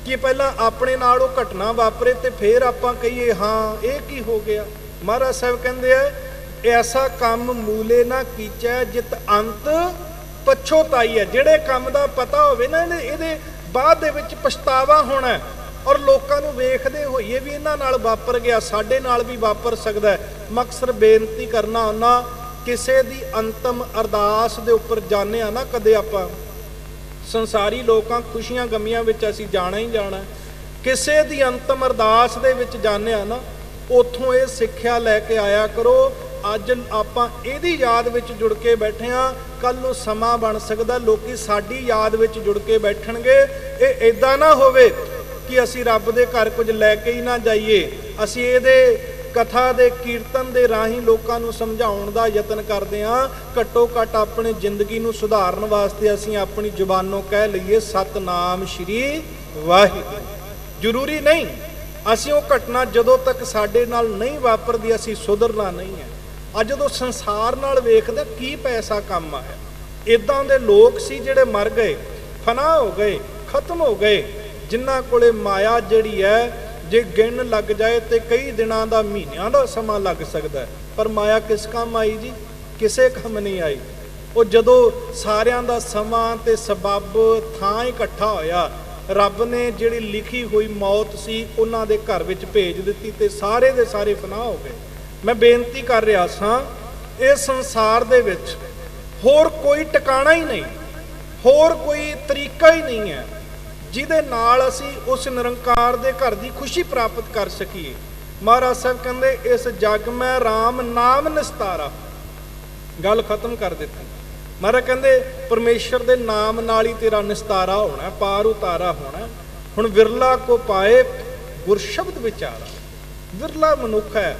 कि पहला अपने नाल वो घटना वापरे तो फिर आप कहिए हाँ ये की हो गया। महाराज साहब कहते हैं ऐसा काम मूले ना कीचा जित अंत पछोताई है। जिहड़े काम का पता होवे ना इहदे बाद दे विच पछतावा होना है, और लोगों को वेखते होइए भी इन्हां नाल वापर गया, साडे नाल भी वापर सकदा है। मकसद बेनती करना हुंदा किसे दी अंतम अरदास दे उपर जाने आ ना, कदे आपां संसारी लोकां खुशियां गमियां विच असीं जाना ही जाना, किसे दी अंतम अरदास दे विच जाने आ ना, उथों ये सिक्ख्या लैके आया करो। अज आपां इहदी याद विच जुड़ के बैठे हाँ, कल नूं समा बन सकदा लोकी साडी याद विच जुड़ के बैठणगे। ये इदां ना होवे कि असीं रब दे घर कुछ लैके ही ना जाइए, असीं इहदे कथा दे कीर्तन दे राही लोकां नूं समझाउण दा यतन करदे हां। घट्टो घट अपनी जिंदगी नूं सुधारन वास्ते असीं अपनी जुबानों कह लईए सतनाम श्री वाहिगुरू। जरूरी नहीं असीं वो घटना जदों तक साडे नाल नहीं वापरदी असीं सुधरना नहीं है। अज जदों संसार नाल वेखदे की पैसा काम आया, इदां दे लोग सी जिहड़े मर गए, फना हो गए, खत्म हो गए, जिन्हां कोले माया जिहड़ी है जे गिन लग जाए तो कई दिनों का महीनों का समा लग सकता है, पर माया किस काम आई जी? किसे काम नहीं आई। वो जदों सारियां दा समा ते सबब थां इकट्ठा होया, रब ने जिहड़ी लिखी हुई मौत सी उन्हां दे घर विच भेज दित्ती ते सारे दे सारे फनाह हो गए। मैं बेनती कर रहा सां, इस संसार दे विच होर कोई टिकाणा ही नहीं, होर कोई तरीका ही नहीं है जिहदे नाल असीं उस निरंकार दे घर दी खुशी प्राप्त कर सकीए। महाराज साहब कहंदे इस जग में राम नाम निस्तारा, गल खत्म कर दित्ती। महाराज कहंदे परमेश्वर दे नाम नाल ही तेरा निस्तारा होना, पार उतारा होना। हुण विरला को पाए गुर शब्द विचारा, विरला मनुख है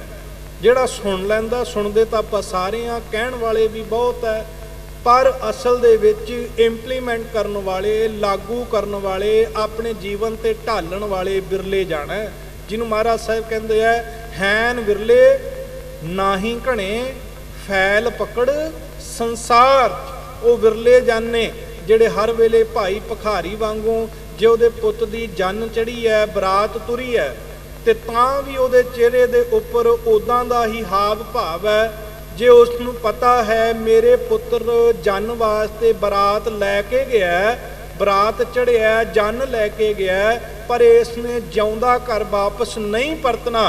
जिहड़ा सुन लैंदा। सुनदे तां आपां सारे आ, कहण वाले भी बहुत है, पर असल दे विच इंप्लीमेंट करन वाले, लागू करन वाले, अपने जीवन ते ढालण वाले बिरले जाना है। जिन्हों महाराज साहब कहते हैं हैन विरले नाही घणे फैल पकड़ संसार। वो विरले जाने जिहड़े हर वेले भाई भखारी वांगू जे उहदे पुੱਤ दी जन चढ़ी है, बरात तुरी है, ते तां भी उहदे चेहरे दे उपर उदां दा ही हाव भाव है। जे उसनूं पता है मेरे पुत्र जन वास्ते बरात लैके गया, बरात चढ़िया, जन लैके गया, पर इसने जिउंदा घर वापस नहीं परतना,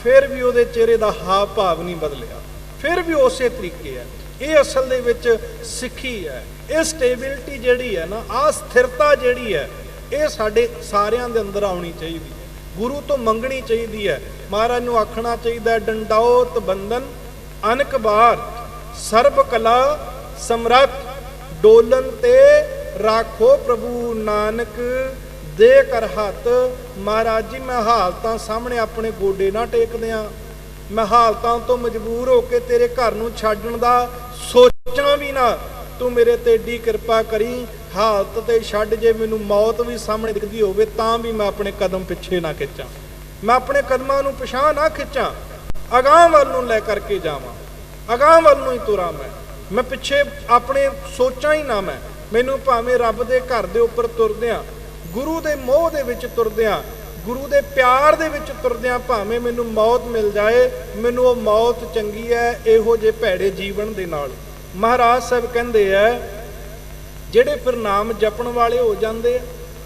फिर भी उहदे चेहरे दा हाव भाव नहीं बदलिया, फिर भी उसे तरीके है। ये असल दे विच सिੱਖੀ है। ये स्टेबिलिटी जिहड़ी है ना, आ स्थिरता जिहड़ी है, ये साडे सारियां दे अंदर आउणी चाहीदी है, गुरु तो मंगनी चाहीदी है। महाराज नूं आखना चाहीदा डंडौत बंधन अनक बार सर्ब कला समरथ, डोलन ते राखो प्रभु नानक दे कर हथ। महाराज जी मैं हालतां सामने अपने गोडे ना टेकदियां, मैं हालतां तो मजबूर होके तेरे घर नूं छड्डण दा सोचां भी ना, तू मेरे ते एडी किरपा करी हालत ते छड्ड, जे मैनूं मौत भी सामने दिखदी होवे तां भी मैं अपने कदम पिछे ना खिंचां, मैं अपने कदमां नूं पिछां ना खिंचां, अगांह वल नूं लै करके जावां, अगांह वल नूं ही तुरां मैं। मैं पिछे अपने सोचा ही ना, मैनू भावें रब दे घर दे उपर तुरदियां, गुरु दे मोह दे विच तुरदियां, गुरु दे प्यार दे विच तुरदियां भावें मैनू मौत मिल जाए, मैनू वो मौत चंगी है इहो जे भैड़े जीवन दे नाल। महाराज साहब कहंदे है ਜਿਹੜੇ फिर नाम जपण वाले हो जाते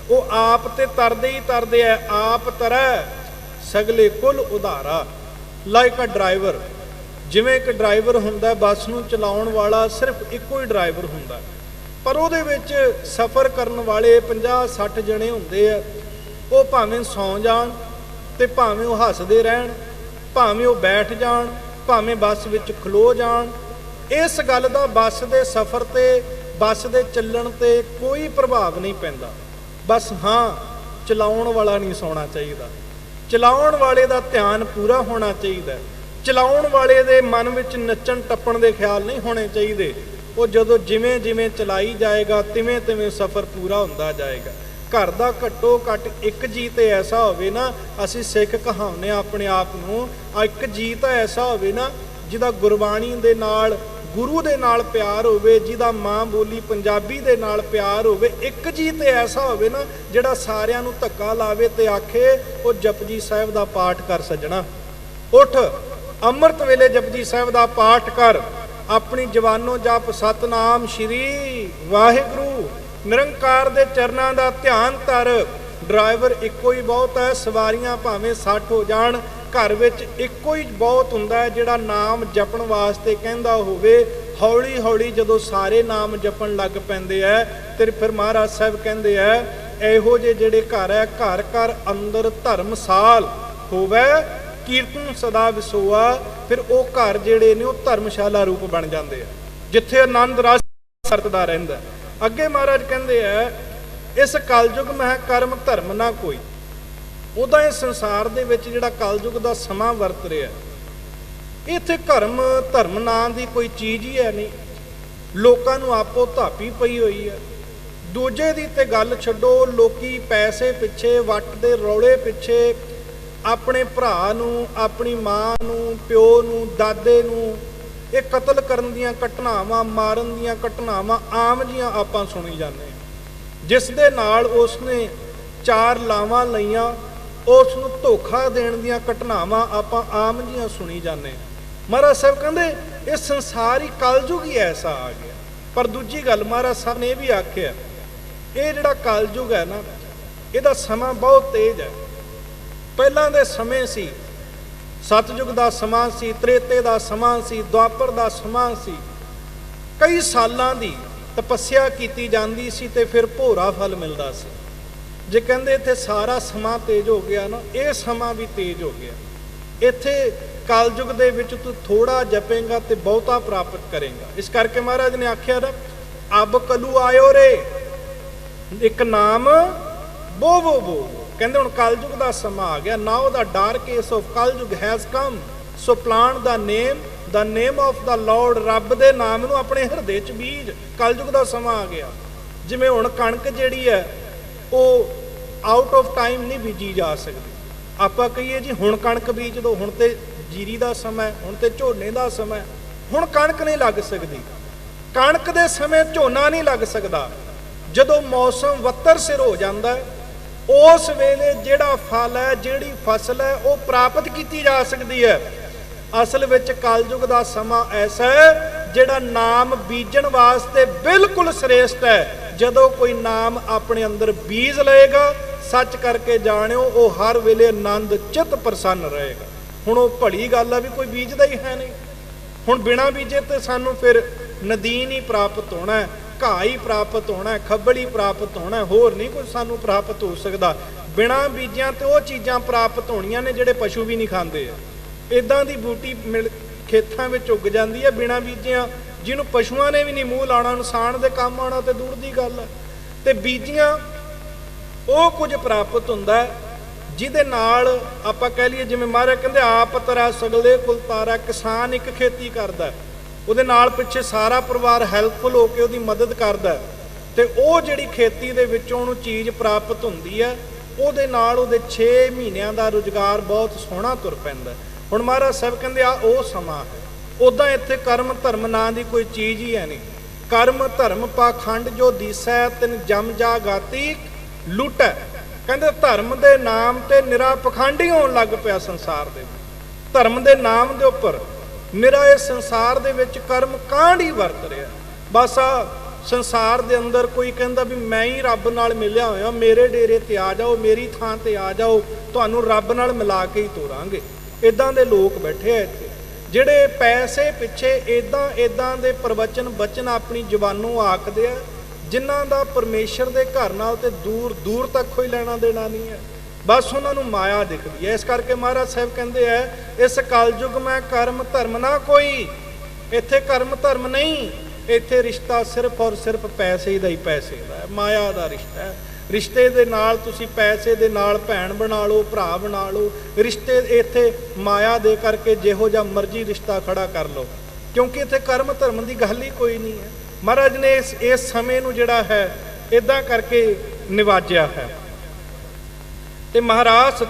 वो आप ते तरदे ही तरदे है, आप तरह सगले कुल उधारा। लाइक अ ड्राइवर, जिवें एक ड्राइवर हुंदा बस नूं चलाउण वाला सिर्फ इक्को ही ड्राइवर हुंदा, पर उहदे विच सफ़र करन वाले 50-60 जने हुंदे आ। वो भावें सौ जाण ते भावें वो हੱਸदे रहण, भावें वो बैठ जाण, भावें बस विच खलो जाण। इस गल दा बस दे सफ़र ते बस दे ਚੱਲਣ ਤੇ कोई प्रभाव नहीं पैंदा। बस हाँ चलाउण वाला नहीं सौना चाहिए, चलाउण वाले दा ध्यान पूरा होना चाहिए, चलाउण वाले दे मन विच नच्चण टप्पण दे ख्याल नहीं होने चाहिए। वो जदों जिवें जिवें चलाई जाएगा तिवें तिवें सफ़र पूरा हुंदा जाएगा। घर दा घट्टो घट एक जी तो ऐसा होवे ना, असीं सिख कहाउने अपने आप नूं, एक जी तो ऐसा होवे ना जिहदा गुरबाणी दे नाल गुरु दे नाल प्यार होवे, जिहदा माँ बोली पंजाबी दे नाल प्यार होवे। एक जी ते ऐसा होवे ना जिहड़ा सारियां नूं धक्का लावे ते आखे ओ जपजी साहिब दा पाठ कर सजना, उठ अमृत वेले जपजी साहिब दा पाठ कर, अपनी जवानों जप सतनाम श्री वाहिगुरू, निरंकार दे चरनां दा ध्यान धर। ड्राइवर इक्को ही बहुत है, सवारियां भावें 60 हो जाण, घर विच इक्को ही बहुत हुंदा है जिहड़ा नाम जपण वास्ते कहंदा होवे। हौली हौली जदों सारे नाम जपण लग पैंदे है ते फिर महाराज साहब कहंदे है इहो जे जिहड़े घर है, घर घर अंदर धर्मसाल होवे, कीर्तन सदा विसोआ। फिर वो घर जिहड़े ने वो धर्मशाला रूप बन जाते हैं, जिथे आनंद रस वरतदा रहिंदा। अगे महाराज कहंदे है इस कलयुग में कर्म धर्म ना कोई। उदा इस संसार दे विच जिहड़ा कलयुग दा समा वरत रहा, इत्थे कर्म धर्म नाम दी कोई चीज़ ही है नहीं। लोकां नूं आपो धापी पई होई है। दूजे दी ते गल छड्डो, लोकी पैसे पिछे वट दे रौले पिछे अपने भरा नूं, अपनी मां नूं, प्यो नूं, दादे नूं ये कतल करन दीयां घटनावां, मारन दीयां घटनावां आम जिहां आपां सुणी जाने, जिस दे नाल उसने 4 लावां लईआं, उस नूं धोखा देण दीयां घटनावां आपां आम जिहां सुणी जाने। महाराज साहब कहंदे ये संसार ही कलयुग ही ऐसा आ गया। पर दूजी गल महाराज साहब ने भी आखिया, ये जिहड़ा कलयुग है ना, इहदा समा बहुत तेज है। पहलां दे समय सी, सतयुग दा समा सी, त्रेते दा समा सी, द्वापर दा समा सी, कई सालां दी तपस्या कीती जांदी सी ते फिर भोरा फल मिलदा सी। जे कहंदे इत्थे सारा समा तेज हो गया ना, ये समा भी तेज हो गया। इत्थे कलयुग दे विच तू थोड़ा जपेगा तो बहुता प्राप्त करेगा। इस करके महाराज ने आख्या ना, अब कलू आयो रे, एक नाम बोवो बोवो। कहंदे हुण कलयुग दा समा आ गया। Now the dark age of Kalyug has come, so plant the name of the lord. रब दे नाम नूं अपने हिरदे च बीज। कलयुग दा समा आ गया। जिवें हुण कणक जिहड़ी है वो आउट ऑफ टाइम नहीं बीजी जा सकती। आपां कहीए जी हुण कणक बीज दो, हुण ते जीरी दा समय, हुण ते झोने दा समय, हुण कणक नहीं लग सकती। कणक दे समय झोना नहीं लग सकता। जदों मौसम वत्तर सिर हो जाता है, उस वेले जिहड़ा फल है, जिहड़ी फसल है, वो प्राप्त की जा सकती है। असल विच कलयुग दा समा ऐसा है जिहड़ा नाम बीजण वास्ते बिल्कुल श्रेष्ठ है। जदों कोई नाम अपने अंदर बीज लेगा, सच करके जाणिओ वो हर वेले आनंद चित प्रसन्न रहेगा। हुण वो भली गल है भी कोई बीजदा ही है नहीं। हुण बिना बीजे तो सानू फिर नदीन ही प्राप्त होना है, घाह ही प्राप्त होना है, खब्बल ही प्राप्त होना है, होर नहीं कुछ सानू प्राप्त हो सकता। बिना बीजियां तो वो चीज़ां प्राप्त होणियां ने जिहड़े पशु भी नहीं खांदे। इदां दी बूटी मिल खेतां विच उग जाती है बिना बीजियां, जिन्हों पशुआं ने भी नहीं मूँह लाना, इंसान दे काम आना तो दूर की गल है। तो बीजियां वो कुछ प्राप्त हुंदा है जिहदे नाल आपां कह लईए, जिवें महाराज कहंदे आप तरा सगले कुल तारा। किसान एक खेती करदा है, उहदे नाल पिछे सारा परिवार हैल्पफुल होकर उहदी मदद करदा है, ते वो जिहड़ी खेती दे विचों उहनूं चीज़ प्राप्त हुंदी है, उहदे नाल उहदे 6 महीनों का रोजगार बहुत सोहना तुर पैंदा। हुण महाराज साहब कहंदे आ वो समा है। ਉਦਾਂ ਇੱਥੇ ਕਰਮ ਧਰਮ ਨਾਂ ਦੀ ਕੋਈ ਚੀਜ਼ ਹੀ ਹੈ ਨਹੀਂ। ਕਰਮ ਧਰਮ ਪਾਖੰਡ ਜੋ ਦੀਸੈ ਤਿਨ ਜਮ ਜਾ ਗਾਤੀ ਲੁੱਟੈ। ਕਹਿੰਦੇ ਧਰਮ ਦੇ ਨਾਮ ਤੇ ਨਿਰਾ ਪਖੰਡ ਹੀ ਹੋਣ ਲੱਗ ਪਿਆ ਸੰਸਾਰ ਦੇ ਵਿੱਚ। ਧਰਮ ਦੇ ਨਾਮ ਦੇ ਉੱਪਰ ਨਿਰਾ ਇਸ ਸੰਸਾਰ ਦੇ ਵਿੱਚ ਕਰਮ ਕਾਂਡ ਹੀ ਵਰਤ ਰਿਹਾ। ਬਸ ਆ ਸੰਸਾਰ ਦੇ ਅੰਦਰ ਕੋਈ ਕਹਿੰਦਾ ਵੀ ਮੈਂ ਹੀ ਰੱਬ ਨਾਲ ਮਿਲਿਆ ਹੋਇਆ, ਮੇਰੇ ਡੇਰੇ ਤੇ ਆ ਜਾਓ, ਮੇਰੀ ਥਾਂ ਤੇ ਆ ਜਾਓ, ਤੁਹਾਨੂੰ ਰੱਬ ਨਾਲ ਮਿਲਾ ਕੇ ਹੀ ਤੋਰਾਂਗੇ। ਇਦਾਂ ਦੇ ਲੋਕ ਬੈਠੇ ਆ ਇੱਥੇ, ਜਿਹੜੇ ਪੈਸੇ ਪਿੱਛੇ ਇਦਾਂ ਦੇ ਪ੍ਰਵਚਨ ਬਚਨ ਆਪਣੀ ਜ਼ੁਬਾਨੋਂ ਆਖਦੇ ਆ, ਜਿਨ੍ਹਾਂ ਦਾ ਪਰਮੇਸ਼ਰ ਦੇ ਘਰ ਨਾਲ ਤੇ ਦੂਰ ਦੂਰ ਤੱਕ ਕੋਈ ਲੈਣਾ ਦੇਣਾ ਨਹੀਂ ਹੈ। ਬਸ ਉਹਨਾਂ ਨੂੰ ਮਾਇਆ ਦਿਖਦੀ ਹੈ। ਇਸ ਕਰਕੇ ਮਹਾਰਾਜ ਸਾਹਿਬ ਕਹਿੰਦੇ ਆ, ਇਸ ਕਲਯੁਗ ਮੈਂ ਕਰਮ ਧਰਮ ਨਾ ਕੋਈ। ਇੱਥੇ ਕਰਮ ਧਰਮ ਨਹੀਂ, ਇੱਥੇ ਰਿਸ਼ਤਾ ਸਿਰਫ ਔਰ ਸਿਰਫ ਪੈਸੇ ਦਾ ਹੀ ਪੈਸੇ ਦਾ ਹੈ, ਮਾਇਆ ਦਾ ਰਿਸ਼ਤਾ ਹੈ। ਰਿਸ਼ਤੇ ਦੇ ਨਾਲ ਤੁਸੀਂ ਪੈਸੇ ਦੇ ਨਾਲ ਭੈਣ ਬਣਾ ਲਓ, ਭਰਾ ਬਣਾ ਲਓ। ਰਿਸ਼ਤੇ ਇੱਥੇ ਮਾਇਆ ਦੇ ਕਰਕੇ ਜਿਹੋ ਜਿਹਾ ਮਰਜ਼ੀ ਰਿਸ਼ਤਾ ਖੜਾ ਕਰ ਲਓ, ਕਿਉਂਕਿ ਇੱਥੇ ਕਰਮ ਧਰਮ ਦੀ ਗੱਲ ਹੀ ਕੋਈ ਨਹੀਂ ਹੈ। ਮਹਾਰਾਜ ਨੇ ਇਸ ਸਮੇਂ ਨੂੰ ਜਿਹੜਾ ਹੈ ਇਦਾਂ ਕਰਕੇ ਨਿਵਾਜਿਆ ਹੈ। ਤੇ ਮਹਾਰਾਜ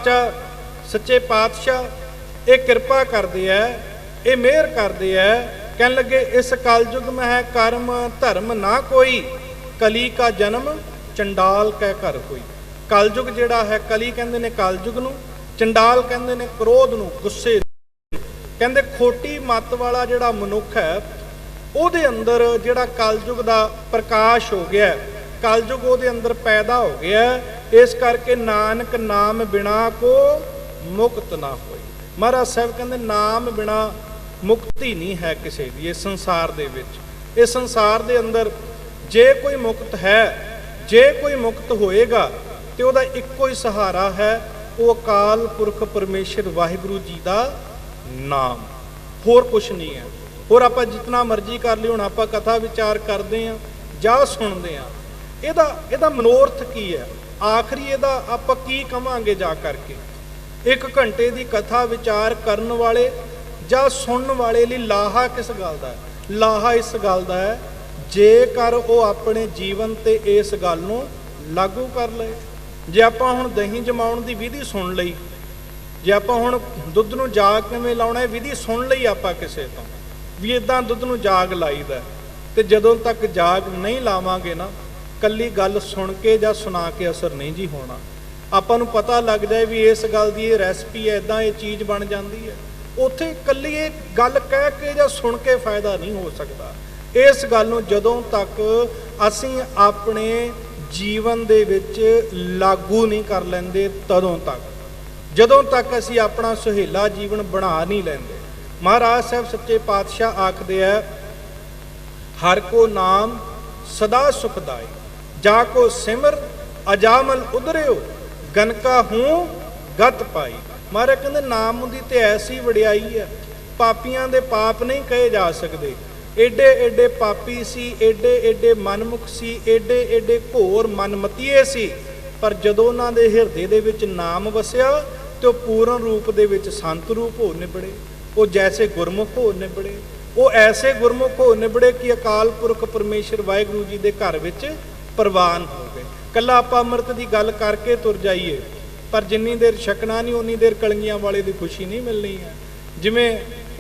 ਸੱਚੇ ਪਾਤਸ਼ਾਹ ਇਹ ਕਿਰਪਾ ਕਰਦੇ ਹੈ, ਇਹ ਮਿਹਰ ਕਰਦੇ ਹੈ। ਕਹਿਣ ਲੱਗੇ ਇਸ ਕਲਯੁਗ ਮੈਂ ਹੈ ਕਰਮ ਧਰਮ ਨਾ ਕੋਈ, ਕਲੀ ਕਾ ਜਨਮ ਚੰਡਾਲ ਕੈ ਘਰ ਹੋਈ। ਕਲਯੁਗ ਜਿਹੜਾ ਹੈ, ਕਲੀ ਕਹਿੰਦੇ ਨੇ ਕਲਯੁਗ ਨੂੰ, ਚੰਡਾਲ ਕਹਿੰਦੇ ਨੇ ਕ੍ਰੋਧ ਨੂੰ, ਗੁੱਸੇ ਨੂੰ। ਕਹਿੰਦੇ ਖੋਟੀ ਮੱਤ ਵਾਲਾ ਜਿਹੜਾ ਮਨੁੱਖ ਹੈ, ਉਹਦੇ ਅੰਦਰ ਜਿਹੜਾ ਕਲਯੁਗ ਦਾ ਪ੍ਰਕਾਸ਼ ਹੋ ਗਿਆ, ਕਲਯੁਗ ਉਹਦੇ ਅੰਦਰ ਪੈਦਾ ਹੋ ਗਿਆ। ਇਸ ਕਰਕੇ ਨਾਨਕ ਨਾਮ ਬਿਨਾ ਕੋ ਮੁਕਤ ਨਾ ਹੋਈ। ਮਹਾਰਾਜ ਸਾਹਿਬ ਕਹਿੰਦੇ ਨਾਮ ਬਿਨਾ ਮੁਕਤੀ ਨਹੀਂ ਹੈ ਕਿਸੇ ਦੀ ਇਸ ਸੰਸਾਰ ਦੇ ਵਿੱਚ। ਇਸ ਸੰਸਾਰ ਦੇ ਅੰਦਰ ਜੇ ਕੋਈ ਮੁਕਤ ਹੈ, ਜੇ ਕੋਈ ਮੁਕਤ ਹੋਏਗਾ ਤੇ ਉਹਦਾ ਇੱਕੋ ਹੀ ਸਹਾਰਾ ਹੈ, ਉਹ ਅਕਾਲ ਪੁਰਖ ਪਰਮੇਸ਼ਰ ਵਾਹਿਗੁਰੂ ਜੀ ਦਾ ਨਾਮ, ਹੋਰ ਕੁਛ ਨਹੀਂ ਹੈ। ਹੋਰ ਆਪਾਂ ਜਿਤਨਾ ਮਰਜ਼ੀ ਕਰ ਲਈ, ਹੁਣ ਆਪਾਂ ਕਥਾ ਵਿਚਾਰ ਕਰਦੇ ਹਾਂ ਜਾਂ ਸੁਣਦੇ ਹਾਂ, ਇਹਦਾ ਮਨੋਰਥ ਕੀ ਹੈ? ਆਖਰੀ ਇਹਦਾ ਆਪਾਂ ਕੀ ਕਵਾਂਗੇ ਜਾ ਕਰਕੇ? 1 ਘੰਟੇ ਦੀ ਕਥਾ ਵਿਚਾਰ ਕਰਨ ਵਾਲੇ ਜਾਂ ਸੁਣਨ ਵਾਲੇ ਲਈ ਲਾਹਾ ਕਿਸ ਗੱਲ ਦਾ ਹੈ? ਲਾਹਾ ਇਸ ਗੱਲ ਦਾ ਹੈ ਜੇਕਰ ਉਹ ਆਪਣੇ ਜੀਵਨ ਤੇ ਇਸ ਗੱਲ ਨੂੰ ਲਾਗੂ ਕਰ ਲਏ। ਜੇ ਆਪਾਂ ਹੁਣ ਦਹੀਂ ਜਮਾਉਣ ਦੀ ਵਿਧੀ ਸੁਣ ਲਈ, ਜੇ ਆਪਾਂ ਹੁਣ ਦੁੱਧ ਨੂੰ ਜਾਗ ਕਿਵੇਂ ਲਾਉਣਾ, ਇਹ ਵਿਧੀ ਸੁਣ ਲਈ ਆਪਾਂ ਕਿਸੇ ਤੋਂ ਵੀ ਇਦਾਂ ਦੁੱਧ ਨੂੰ ਜਾਗ ਲਾਈਦਾ, ਤੇ ਜਦੋਂ ਤੱਕ ਜਾਗ ਨਹੀਂ ਲਾਵਾਂਗੇ ਨਾ, ਕੱਲੀ ਗੱਲ ਸੁਣ ਕੇ ਜਾਂ ਸੁਣਾ ਕੇ ਅਸਰ ਨਹੀਂ ਜੀ ਹੋਣਾ। ਆਪਾਂ ਨੂੰ ਪਤਾ ਲੱਗ ਜਾਏ ਵੀ ਇਸ ਗੱਲ ਦੀ ਇਹ ਰੈਸਪੀ ਹੈ, ਇਦਾਂ ਇਹ ਚੀਜ਼ ਬਣ ਜਾਂਦੀ ਹੈ, ਉੱਥੇ ਕੱਲੀ ਇਹ ਗੱਲ ਕਹਿ ਕੇ ਜਾਂ ਸੁਣ ਕੇ ਫਾਇਦਾ ਨਹੀਂ ਹੋ ਸਕਦਾ। ਇਸ ਗੱਲ ਨੂੰ ਜਦੋਂ ਤੱਕ ਅਸੀਂ ਆਪਣੇ ਜੀਵਨ ਦੇ ਵਿੱਚ ਲਾਗੂ ਨਹੀਂ ਕਰ ਲੈਂਦੇ, ਤਦੋਂ ਤੱਕ, ਜਦੋਂ ਤੱਕ ਅਸੀਂ ਆਪਣਾ ਸੁਹੇਲਾ ਜੀਵਨ ਬਣਾ ਨਹੀਂ ਲੈਂਦੇ। ਮਹਾਰਾਜ ਸਾਹਿਬ ਸੱਚੇ ਪਾਤਸ਼ਾਹ ਆਖਦੇ ਆ, ਹਰ ਕੋ ਨਾਮ ਸਦਾ ਸੁਖਦਾਈ, ਜਾ ਕੋ ਸਿਮਰ ਅਜਾਮਲ ਉਧਰਿਓ, ਗਨਕਾ ਹੂੰ ਗਤ ਪਾਈ। ਮਹਾਰਾਜ ਕਹਿੰਦੇ ਨਾਮ ਦੀ ਤੇ ਐਸੀ ਵਡਿਆਈ ਹੈ, ਪਾਪੀਆਂ ਦੇ ਪਾਪ ਨਹੀਂ ਕਹੇ ਜਾ ਸਕਦੇ। ਏਡੇ ਏਡੇ ਪਾਪੀ ਸੀ, ਏਡੇ ਏਡੇ ਮਨਮੁਖ ਸੀ, ਏਡੇ ਏਡੇ ਘੋਰ ਮਨਮਤੀਏ ਸੀ, ਪਰ ਜਦੋਂ ਉਹਨਾਂ ਦੇ ਹਿਰਦੇ ਦੇ ਵਿੱਚ ਨਾਮ ਵਸਿਆ ਤੇ ਉਹ ਪੂਰਨ ਰੂਪ ਦੇ ਵਿੱਚ ਸੰਤ ਰੂਪ ਹੋ ਨਿਬੜੇ। ਉਹ ਜੈਸੇ ਗੁਰਮੁਖ ਹੋ ਨਿਬੜੇ, ਉਹ ਐਸੇ ਗੁਰਮੁਖ ਹੋ ਨਿਬੜੇ ਕਿ ਅਕਾਲ ਪੁਰਖ ਪਰਮੇਸ਼ਰ ਵਾਹਿਗੁਰੂ ਜੀ ਦੇ ਘਰ ਵਿੱਚ ਪ੍ਰਵਾਨ ਹੋ ਗਏ। ਕੱਲਾ ਆਪਾਂ ਅੰਮ੍ਰਿਤ ਦੀ ਗੱਲ ਕਰਕੇ ਤੁਰ ਜਾਈਏ, ਪਰ ਜਿੰਨੀ ਦੇਰ ਛਕਣਾ ਨਹੀਂ ਉਨੀ ਦੇਰ ਕਲੰਗੀਆਂ ਵਾਲੇ ਦੀ ਖੁਸ਼ੀ ਨਹੀਂ ਮਿਲਣੀ ਹੈ। ਜਿਵੇਂ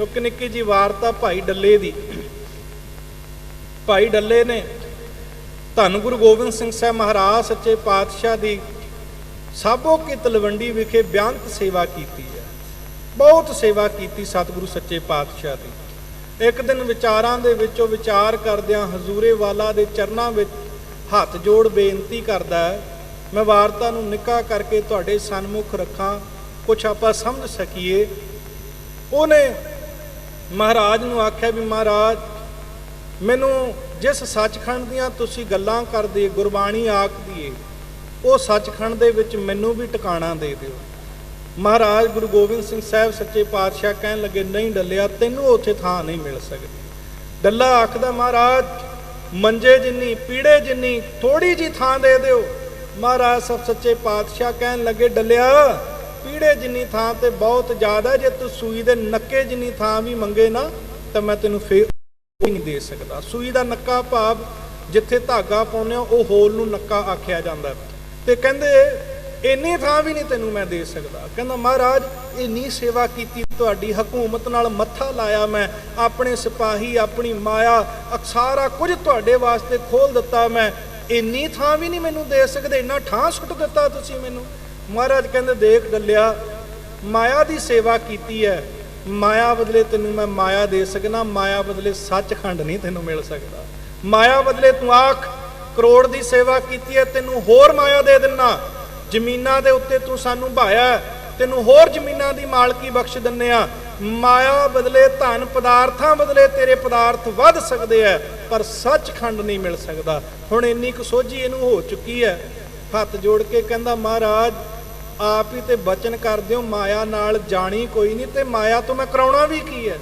ਇੱਕ ਨਿੱਕੀ ਜੀ ਵਾਰਤਾ ਭਾਈ ਡੱਲੇ ਦੀ। ਭਾਈ ਡੱਲੇ ਨੇ ਧੰਨ ਗੁਰੂ ਗੋਬਿੰਦ ਸਿੰਘ ਸਾਹਿਬ ਮਹਾਰਾਜ ਸੱਚੇ ਪਾਤਸ਼ਾਹ ਦੀ ਸਾਬੋ ਕੀ ਤਲਵੰਡੀ ਵਿਖੇ ਬਿਆੰਤ ਸੇਵਾ ਕੀਤੀ ਹੈ, ਬਹੁਤ ਸੇਵਾ ਕੀਤੀ ਸਤਿਗੁਰੂ ਸੱਚੇ ਪਾਤਸ਼ਾਹ ਦੀ। ਇੱਕ ਦਿਨ ਵਿਚਾਰਾਂ ਦੇ ਵਿੱਚੋਂ ਵਿਚਾਰ ਕਰਦਿਆਂ ਹਜ਼ੂਰੇ ਵਾਲਾ ਦੇ ਚਰਨਾਂ ਵਿੱਚ ਹੱਥ ਜੋੜ ਬੇਨਤੀ ਕਰਦਾ ਹੈ, ਮੈਂ ਵਾਰਤਾ ਨੂੰ ਨਿੱਘਾ ਕਰਕੇ ਤੁਹਾਡੇ ਸਨਮੁਖ ਰੱਖਾਂ, ਕੁਛ ਆਪਾਂ ਸਮਝ ਸਕੀਏ। ਉਹਨੇ ਮਹਾਰਾਜ ਨੂੰ ਆਖਿਆ ਵੀ ਮਹਾਰਾਜ, ਮੈਨੂੰ ਜਿਸ ਸੱਚਖੰਡ ਦੀਆਂ ਤੁਸੀਂ ਗੱਲਾਂ ਕਰਦੇ, ਗੁਰਬਾਣੀ ਆਖਦੀ ਏ, ਉਹ ਸੱਚਖੰਡ ਦੇ ਵਿੱਚ ਮੈਨੂੰ ਵੀ ਟਿਕਾਣਾ ਦੇ ਦਿਓ। ਮਹਾਰਾਜ ਗੁਰੂ ਗੋਬਿੰਦ ਸਿੰਘ ਸਾਹਿਬ ਸੱਚੇ ਪਾਤਸ਼ਾਹ ਕਹਿਣ ਲੱਗੇ, ਨਹੀਂ ਡੱਲਿਆ, ਤੈਨੂੰ ਉੱਥੇ ਥਾਂ ਨਹੀਂ ਮਿਲ ਸਕਦੀ। ਡੱਲਾ ਆਖਦਾ, ਮਹਾਰਾਜ ਮੰਜੇ ਜਿੰਨੀ, ਪੀੜੇ ਜਿੰਨੀ ਥੋੜੀ ਜੀ ਥਾਂ ਦੇ ਦਿਓ। ਮਹਾਰਾਜ ਸਭ ਸੱਚੇ ਪਾਤਸ਼ਾਹ ਕਹਿਣ ਲੱਗੇ, ਡੱਲਿਆ ਪੀੜੇ ਜਿੰਨੀ ਥਾਂ ਤੇ ਬਹੁਤ ਜ਼ਿਆਦਾ, ਜੇ ਤੂੰ ਸੂਈ ਦੇ ਨੱਕੇ ਜਿੰਨੀ ਥਾਂ ਵੀ ਮੰਗੇ ਨਾ ਤਾਂ ਮੈਂ ਤੈਨੂੰ ਫੇਰ ਨਹੀਂ ਦੇ ਸਕਦਾ। ਸੂਈ ਦਾ ਨੱਕਾ ਭਾਵ ਜਿੱਥੇ ਧਾਗਾ ਪਾਉਂਦੇ ਹੋ ਉਹ ਹੋਲ ਨੂੰ ਨੱਕਾ ਆਖਿਆ ਜਾਂਦਾ। ਤੇ ਕਹਿੰਦੇ ਇੰਨੀ ਥਾਂ ਵੀ ਨਹੀਂ ਤੈਨੂੰ ਮੈਂ ਦੇ ਸਕਦਾ। ਕਹਿੰਦਾ ਮਹਾਰਾਜ ਇੰਨੀ ਸੇਵਾ ਕੀਤੀ ਤੁਹਾਡੀ, ਹਕੂਮਤ ਨਾਲ ਮੱਥਾ ਲਾਇਆ ਮੈਂ, ਆਪਣੇ ਸਿਪਾਹੀ ਆਪਣੀ ਮਾਇਆ ਸਾਰਾ ਕੁਝ ਤੁਹਾਡੇ ਵਾਸਤੇ ਖੋਲ ਦਿੱਤਾ ਮੈਂ, ਇੰਨੀ ਥਾਂ ਵੀ ਨਹੀਂ ਮੈਨੂੰ ਦੇ ਸਕਦੇ, ਇੰਨਾ ਠਾਂ ਸੁੱਟ ਦਿੱਤਾ ਤੁਸੀਂ ਮੈਨੂੰ। ਮਹਾਰਾਜ ਕਹਿੰਦੇ ਦੇਖ ਡੱਲਿਆ, ਮਾਇਆ ਦੀ ਸੇਵਾ ਕੀਤੀ ਹੈ, ਮਾਇਆ ਬਦਲੇ ਤੈਨੂੰ ਮੈਂ ਮਾਇਆ ਦੇ ਸਕਣਾ, ਮਾਇਆ ਬਦਲੇ ਸੱਚਖੰਡ ਨਹੀਂ ਤੈਨੂੰ ਮਿਲ ਸਕਦਾ। ਮਾਇਆ ਬਦਲੇ ਤੂੰ ਆਖ ਕਰੋੜ ਦੀ ਸੇਵਾ ਕੀਤੀ ਹੈ, ਤੈਨੂੰ ਹੋਰ ਮਾਇਆ ਦੇ ਦਿੰਨਾ, ਜ਼ਮੀਨਾਂ ਦੇ ਉੱਤੇ ਤੂੰ ਸਾਨੂੰ ਭਾਇਆ, ਤੈਨੂੰ ਹੋਰ ਜ਼ਮੀਨਾਂ ਦੀ ਮਾਲਕੀ ਬਖਸ਼ ਦਿੰਨੇ ਆ। ਮਾਇਆ ਬਦਲੇ ਧਨ ਪਦਾਰਥਾਂ ਬਦਲੇ ਤੇਰੇ ਪਦਾਰਥ ਵੱਧ ਸਕਦੇ ਆ, ਪਰ ਸੱਚਖੰਡ ਨਹੀਂ ਮਿਲ ਸਕਦਾ। ਹੁਣ ਇੰਨੀ ਕੁ ਸੋਝੀ ਇਹਨੂੰ ਹੋ ਚੁੱਕੀ ਹੈ, ਹੱਥ ਜੋੜ ਕੇ ਕਹਿੰਦਾ ਮਹਾਰਾਜ ਆਪ ਹੀ ਤੇ ਬਚਨ ਕਰ ਦਿਓ, ਮਾਇਆ ਨਾਲ ਜਾਣੀ ਕੋਈ ਨਹੀਂ, ਤੇ ਮਾਇਆ ਤੋਂ ਮੈਂ ਕਰਾਉਣਾ ਵੀ ਕੀ ਹੈ,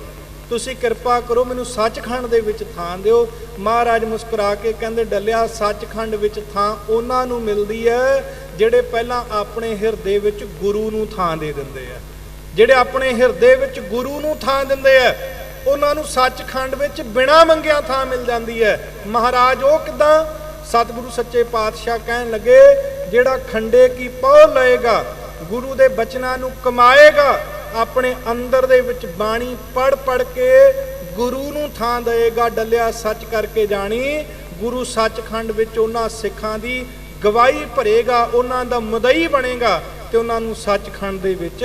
ਤੁਸੀਂ ਕਿਰਪਾ ਕਰੋ ਮੈਨੂੰ ਸੱਚਖੰਡ ਦੇ ਵਿੱਚ ਥਾਂ ਦਿਓ। ਮਹਾਰਾਜ ਮੁਸਕਰਾ ਕੇ ਕਹਿੰਦੇ ਡੱਲਿਆ, ਸੱਚਖੰਡ ਵਿੱਚ ਥਾਂ ਉਹਨਾਂ ਨੂੰ ਮਿਲਦੀ ਹੈ ਜਿਹੜੇ ਪਹਿਲਾਂ ਆਪਣੇ ਹਿਰਦੇ ਵਿੱਚ ਗੁਰੂ ਨੂੰ ਥਾਂ ਦੇ ਦਿੰਦੇ ਆ। ਜਿਹੜੇ ਆਪਣੇ ਹਿਰਦੇ ਵਿੱਚ ਗੁਰੂ ਨੂੰ ਥਾਂ ਦਿੰਦੇ ਆ ਉਹਨਾਂ ਨੂੰ ਸੱਚਖੰਡ ਵਿੱਚ ਬਿਨਾਂ ਮੰਗਿਆ ਥਾਂ ਮਿਲ ਜਾਂਦੀ ਹੈ। ਮਹਾਰਾਜ ਉਹ ਕਿੱਦਾਂ? ਸਤਿਗੁਰੂ ਸੱਚੇ ਪਾਤਸ਼ਾਹ ਕਹਿਣ ਲੱਗੇ, ਜਿਹੜਾ ਖੰਡੇ ਕੀ ਪਹੁ ਲਏਗਾ, ਗੁਰੂ ਦੇ ਬਚਨਾਂ ਨੂੰ ਕਮਾਏਗਾ, ਆਪਣੇ ਅੰਦਰ ਦੇ ਵਿੱਚ ਬਾਣੀ ਪੜ ਪੜ ਕੇ ਗੁਰੂ ਨੂੰ ਥਾਂ ਦੇਏਗਾ, ਡੱਲਿਆ ਸੱਚ ਕਰਕੇ ਜਾਣੀ, ਗੁਰੂ ਸੱਚਖੰਡ ਵਿੱਚ ਉਹਨਾਂ ਸਿੱਖਾਂ ਦੀ ਗਵਾਹੀ ਭਰੇਗਾ, ਉਹਨਾਂ ਦਾ ਮੁਦਈ ਬਣੇਗਾ ਤੇ ਉਹਨਾਂ ਨੂੰ ਸੱਚਖੰਡ ਦੇ ਵਿੱਚ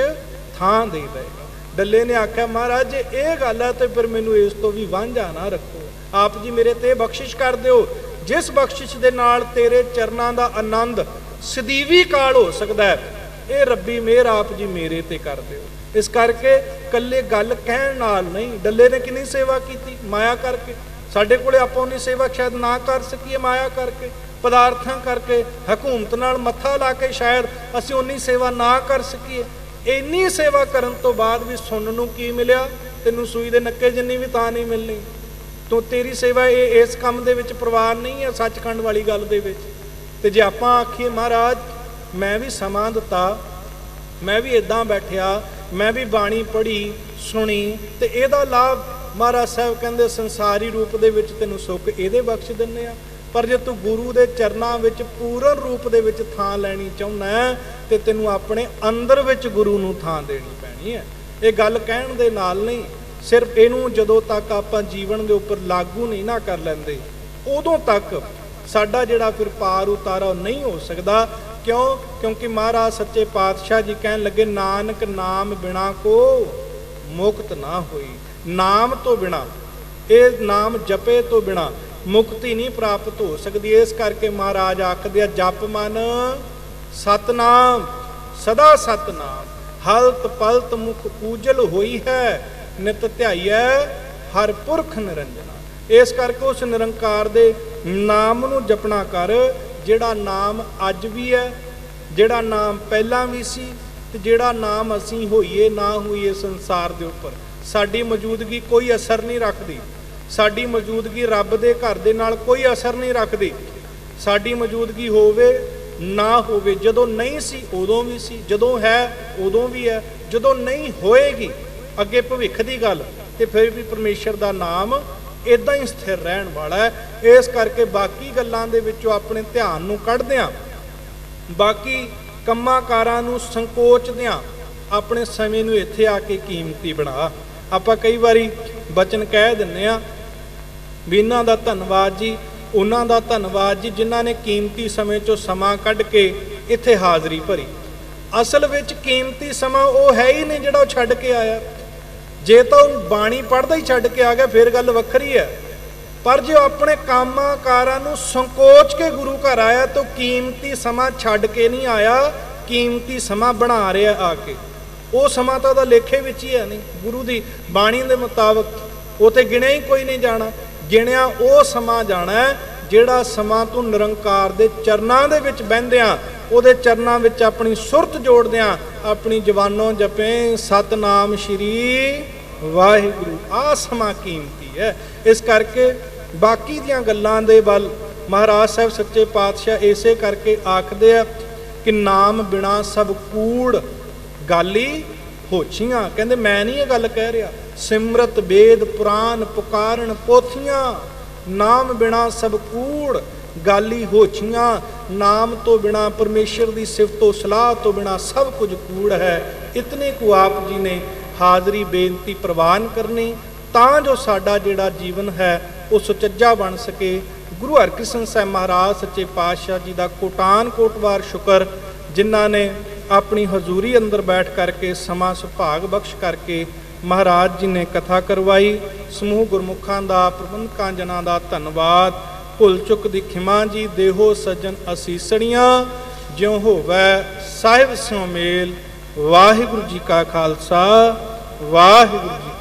ਥਾਂ ਦੇ ਦੇਗਾ। ਡੱਲੇ ਨੇ ਆਖਿਆ ਮਹਾਰਾਜ ਜੇ ਇਹ ਗੱਲ ਹੈ ਤੇ ਫਿਰ ਮੈਨੂੰ ਇਸ ਤੋਂ ਵੀ ਵਾਂਝਾ ਨਾ ਰੱਖੋ, ਆਪ ਜੀ ਮੇਰੇ ਤੇ ਬਖਸ਼ਿਸ਼ ਕਰ ਦਿਓ, ਜਿਸ ਬਖਸ਼ਿਸ਼ ਦੇ ਨਾਲ ਤੇਰੇ ਚਰਨਾਂ ਦਾ ਆਨੰਦ ਸਦੀਵੀ ਕਾਲ ਹੋ ਸਕਦਾ ਹੈ, ਇਹ ਰੱਬੀ ਮਿਹਰ ਆਪ ਜੀ ਮੇਰੇ ਤੇ ਕਰ ਦਿਓ। ਇਸ ਕਰਕੇ ਕੱਲੇ ਗੱਲ ਕਹਿਣ ਨਾਲ ਨਹੀਂ, ਡੱਲੇ ਨੇ ਕਿੰਨੀ ਸੇਵਾ ਕੀਤੀ ਮਾਇਆ ਕਰਕੇ। ਸਾਡੇ ਕੋਲੇ ਆਪਾਂ ਉਨੀ ਸੇਵਾ ਸ਼ਾਇਦ ਨਾ ਕਰ ਸਕੀਏ, ਮਾਇਆ ਕਰਕੇ, ਪਦਾਰਥਾਂ ਕਰਕੇ, ਹਕੂਮਤ ਨਾਲ ਮੱਥਾ ਲਾ ਕੇ ਸ਼ਾਇਦ ਅਸੀਂ ਉਨੀ ਸੇਵਾ ਨਾ ਕਰ ਸਕੀਏ। ਇੰਨੀ ਸੇਵਾ ਕਰਨ ਤੋਂ ਬਾਅਦ ਵੀ ਸੁਣਨ ਨੂੰ ਕੀ ਮਿਲਿਆ? ਤੈਨੂੰ ਸੂਈ ਦੇ ਨੱਕੇ ਜਿੰਨੀ ਵੀ ਤਾਂ ਨਹੀਂ ਮਿਲਣੀ, ਤੂੰ ਤੇਰੀ ਸੇਵਾ ਇਹ ਇਸ ਕੰਮ ਦੇ ਵਿੱਚ ਪ੍ਰਵਾਨ ਨਹੀਂ ਹੈ, ਸੱਚਖੰਡ ਵਾਲੀ ਗੱਲ ਦੇ ਵਿੱਚ। ਤੇ ਜੇ ਆਪਾਂ ਆਖੀਏ ਮਹਾਰਾਜ ਮੈਂ ਵੀ ਸਮਾਂ ਦਿੱਤਾ, ਮੈਂ ਵੀ ਇੱਦਾਂ ਬੈਠਿਆ, ਮੈਂ ਵੀ ਬਾਣੀ ਪੜ੍ਹੀ ਸੁਣੀ, ਤੇ ਇਹਦਾ ਲਾਭ ਮਹਾਰਾਜ ਸਾਹਿਬ ਕਹਿੰਦੇ ਸੰਸਾਰੀ ਰੂਪ ਦੇ ਵਿੱਚ ਤੈਨੂੰ ਸੁੱਖ ਇਹਦੇ ਬਖਸ਼ ਦਿੰਦੇ ਆ। ਪਰ ਜੇ ਤੂੰ ਗੁਰੂ ਦੇ ਚਰਨਾਂ ਵਿੱਚ ਪੂਰਨ ਰੂਪ ਦੇ ਵਿੱਚ ਥਾਂ ਲੈਣੀ ਚਾਹੁੰਦਾ ਤੇ ਤੈਨੂੰ ਆਪਣੇ ਅੰਦਰ ਵਿੱਚ ਗੁਰੂ ਨੂੰ ਥਾਂ ਦੇਣੀ ਪੈਣੀ ਹੈ। ਇਹ ਗੱਲ ਕਹਿਣ ਦੇ ਨਾਲ ਨਹੀਂ, ਸਿਰਫ ਇਹਨੂੰ ਜਦੋਂ ਤੱਕ ਆਪਾਂ ਜੀਵਨ ਦੇ ਉੱਪਰ ਲਾਗੂ ਨਹੀਂ ਨਾ ਕਰ ਲੈਂਦੇ, ਉਦੋਂ ਤੱਕ ਸਾਡਾ ਜਿਹੜਾ ਫਿਰ ਪਾਰ ਉਤਾਰਾ ਉਹ ਨਹੀਂ ਹੋ ਸਕਦਾ। ਕਿਉਂ? ਕਿਉਂਕਿ ਮਹਾਰਾਜ ਸੱਚੇ ਪਾਤਸ਼ਾਹ ਜੀ ਕਹਿਣ ਲੱਗੇ ਨਾਨਕ ਨਾਮ ਬਿਨਾ ਕੋ ਮੁਕਤ ਨਾ ਹੋਈ। ਨਾਮ ਤੋਂ ਬਿਨਾ, ਇਹ ਨਾਮ ਜਪੇ ਤੋਂ ਬਿਨਾ ਮੁਕਤੀ ਨਹੀਂ ਪ੍ਰਾਪਤ ਹੋ ਸਕਦੀ। ਇਸ ਕਰਕੇ ਮਹਾਰਾਜ ਆਖਦੇ ਆ ਜਪ ਮਨ ਸਤਨਾਮ ਸਦਾ ਸਤਨਾਮ, ਹਲਤ ਪਲਤ ਮੁਖ ਪੂਜਲ ਹੋਈ ਹੈ, ਨਿਤ ਧਿਆਈਐ ਹਰ ਪੁਰਖ ਨਿਰੰਜਨਾ। ਇਸ ਕਰਕੇ ਉਸ ਨਿਰੰਕਾਰ ਦੇ ਨਾਮ ਨੂੰ ਜਪਣਾ ਕਰ, ਜਿਹੜਾ ਨਾਮ ਅੱਜ ਵੀ ਹੈ, ਜਿਹੜਾ ਨਾਮ ਪਹਿਲਾਂ ਵੀ ਸੀ, ਤੇ ਜਿਹੜਾ ਨਾਮ ਅਸੀਂ ਹੋਈਏ ਨਾ ਹੋਈਏ ਸੰਸਾਰ ਦੇ ਉੱਪਰ ਸਾਡੀ ਮੌਜੂਦਗੀ ਕੋਈ ਅਸਰ ਨਹੀਂ ਰੱਖਦੀ। ਸਾਡੀ ਮੌਜੂਦਗੀ ਰੱਬ ਦੇ ਘਰ ਦੇ ਨਾਲ ਕੋਈ ਅਸਰ ਨਹੀਂ ਰੱਖਦੀ। ਸਾਡੀ ਮੌਜੂਦਗੀ ਹੋਵੇ ਨਾ ਹੋਵੇ, ਜਦੋਂ ਨਹੀਂ ਸੀ ਉਦੋਂ ਵੀ ਸੀ, ਜਦੋਂ ਹੈ ਉਦੋਂ ਵੀ ਹੈ, ਜਦੋਂ ਨਹੀਂ ਹੋਏਗੀ ਅੱਗੇ ਭਵਿੱਖ ਦੀ ਗੱਲ, ਤੇ ਫਿਰ ਵੀ ਪਰਮੇਸ਼ਰ ਦਾ ਨਾਮ ਇਦਾਂ ਹੀ ਸਥਿਰ ਰਹਿਣ ਵਾਲਾ ਹੈ। ਇਸ ਕਰਕੇ ਬਾਕੀ ਗੱਲਾਂ ਦੇ ਵਿੱਚੋਂ ਆਪਣੇ ਧਿਆਨ ਨੂੰ ਕੱਢਦਿਆਂ, ਬਾਕੀ ਕੰਮਾਂ ਕਾਰਾਂ ਨੂੰ ਸੰਕੋਚਦਿਆਂ ਆਪਣੇ ਸਮੇਂ ਨੂੰ ਇੱਥੇ ਆ ਕੇ ਕੀਮਤੀ ਬਣਾ। ਆਪਾਂ ਕਈ ਵਾਰੀ ਬਚਨ ਕਹਿ ਦਿੰਦੇ ਆ ਵੀ ਇਹਨਾਂ ਦਾ ਧੰਨਵਾਦ ਜੀ, ਉਹਨਾਂ ਦਾ ਧੰਨਵਾਦ ਜੀ, ਜਿਨ੍ਹਾਂ ਨੇ ਕੀਮਤੀ ਸਮੇਂ ਚੋਂ ਸਮਾਂ ਕੱਢ ਕੇ ਇੱਥੇ ਹਾਜ਼ਰੀ ਭਰੀ। ਅਸਲ ਵਿੱਚ ਕੀਮਤੀ ਸਮਾਂ ਉਹ ਹੈ ਹੀ ਨਹੀਂ ਜਿਹੜਾ ਉਹ ਛੱਡ ਕੇ ਆਇਆ। ਜੇ ਤਾਂ ਉਹ ਬਾਣੀ ਪੜ੍ਹਦਾ ਹੀ ਛੱਡ ਕੇ ਆ ਗਿਆ ਫਿਰ ਗੱਲ ਵੱਖਰੀ ਹੈ, ਪਰ ਜੇ ਉਹ ਆਪਣੇ ਕੰਮਾਂ ਕਾਰਾਂ ਨੂੰ ਸੰਕੋਚ ਕੇ ਗੁਰੂ ਘਰ ਆਇਆ ਤਾਂ ਕੀਮਤੀ ਸਮਾਂ ਛੱਡ ਕੇ ਨਹੀਂ ਆਇਆ, ਕੀਮਤੀ ਸਮਾਂ ਬਣਾ ਰਿਹਾ ਆ ਕੇ। ਉਹ ਸਮਾਂ ਤਾਂ ਉਹਦਾ ਲੇਖੇ ਵਿੱਚ ਹੀ ਹੈ ਨਹੀਂ, ਗੁਰੂ ਦੀ ਬਾਣੀ ਦੇ ਮੁਤਾਬਕ ਉਹ ਤੇ ਗਿਣਿਆ ਹੀ ਕੋਈ ਨਹੀਂ ਜਾਣਾ। ਗਿਣਿਆ ਉਹ ਸਮਾਂ ਜਾਣਾ ਜਿਹੜਾ ਸਮਾਂ ਤੂੰ ਨਿਰੰਕਾਰ ਦੇ ਚਰਨਾਂ ਦੇ ਵਿੱਚ ਬਹਿੰਦਿਆਂ, ਉਹਦੇ ਚਰਨਾਂ ਵਿੱਚ ਆਪਣੀ ਸੁਰਤ ਜੋੜਦਿਆਂ ਆਪਣੀ ਜ਼ਬਾਨੋਂ ਜਪੇ ਸਤਨਾਮ ਸ਼੍ਰੀ ਵਾਹਿਗੁਰੂ। ਆਹ ਸਮਾਂ ਕੀਮਤੀ ਹੈ। ਇਸ ਕਰਕੇ ਬਾਕੀ ਦੀਆਂ ਗੱਲਾਂ ਦੇ ਵੱਲ ਮਹਾਰਾਜ ਸਾਹਿਬ ਸੱਚੇ ਪਾਤਸ਼ਾਹ ਇਸੇ ਕਰਕੇ ਆਖਦੇ ਆ ਕਿ ਨਾਮ ਬਿਨਾ ਸਭ ਕੂੜ ਗਾਲੀ ਹੋਛੀਆਂ। ਕਹਿੰਦੇ ਮੈਂ ਨਹੀਂ ਇਹ ਗੱਲ ਕਹਿ ਰਿਹਾ, ਸਿਮਰਤ ਵੇਦ ਪੁਰਾਨ ਪੁਕਾਰਨ ਪੋਥੀਆਂ, ਨਾਮ ਬਿਨਾ ਸਭ ਕੂੜ। गाली होछियां, नाम तो बिना परमेश्वर की सिफतो सलाह तो बिना सब कुछ कूड़ है। इतने को आप जी ने हाज़री बेनती प्रवान करनी तां जो साडा जिहड़ा जीवन है वो सुचज्जा बन सके। गुरु हरकृष्ण ਸਾਹਿਬ महाराज सच्चे पातशाह जी का कोटान कोटवार शुक्र, जिन्हों ने अपनी हजूरी अंदर बैठ करके समा सुभाग बख्श करके महाराज जी ने कथा करवाई। समूह गुरमुखां दा प्रबंधकां जनां दा धन्नवाद। भुल चुक दी खिमा जी, देहो सज्जन असीसणियां, ज्यों होवै साहिब स्यों मेल। वाहिगुरू जी का खालसा, वाहिगुरू जी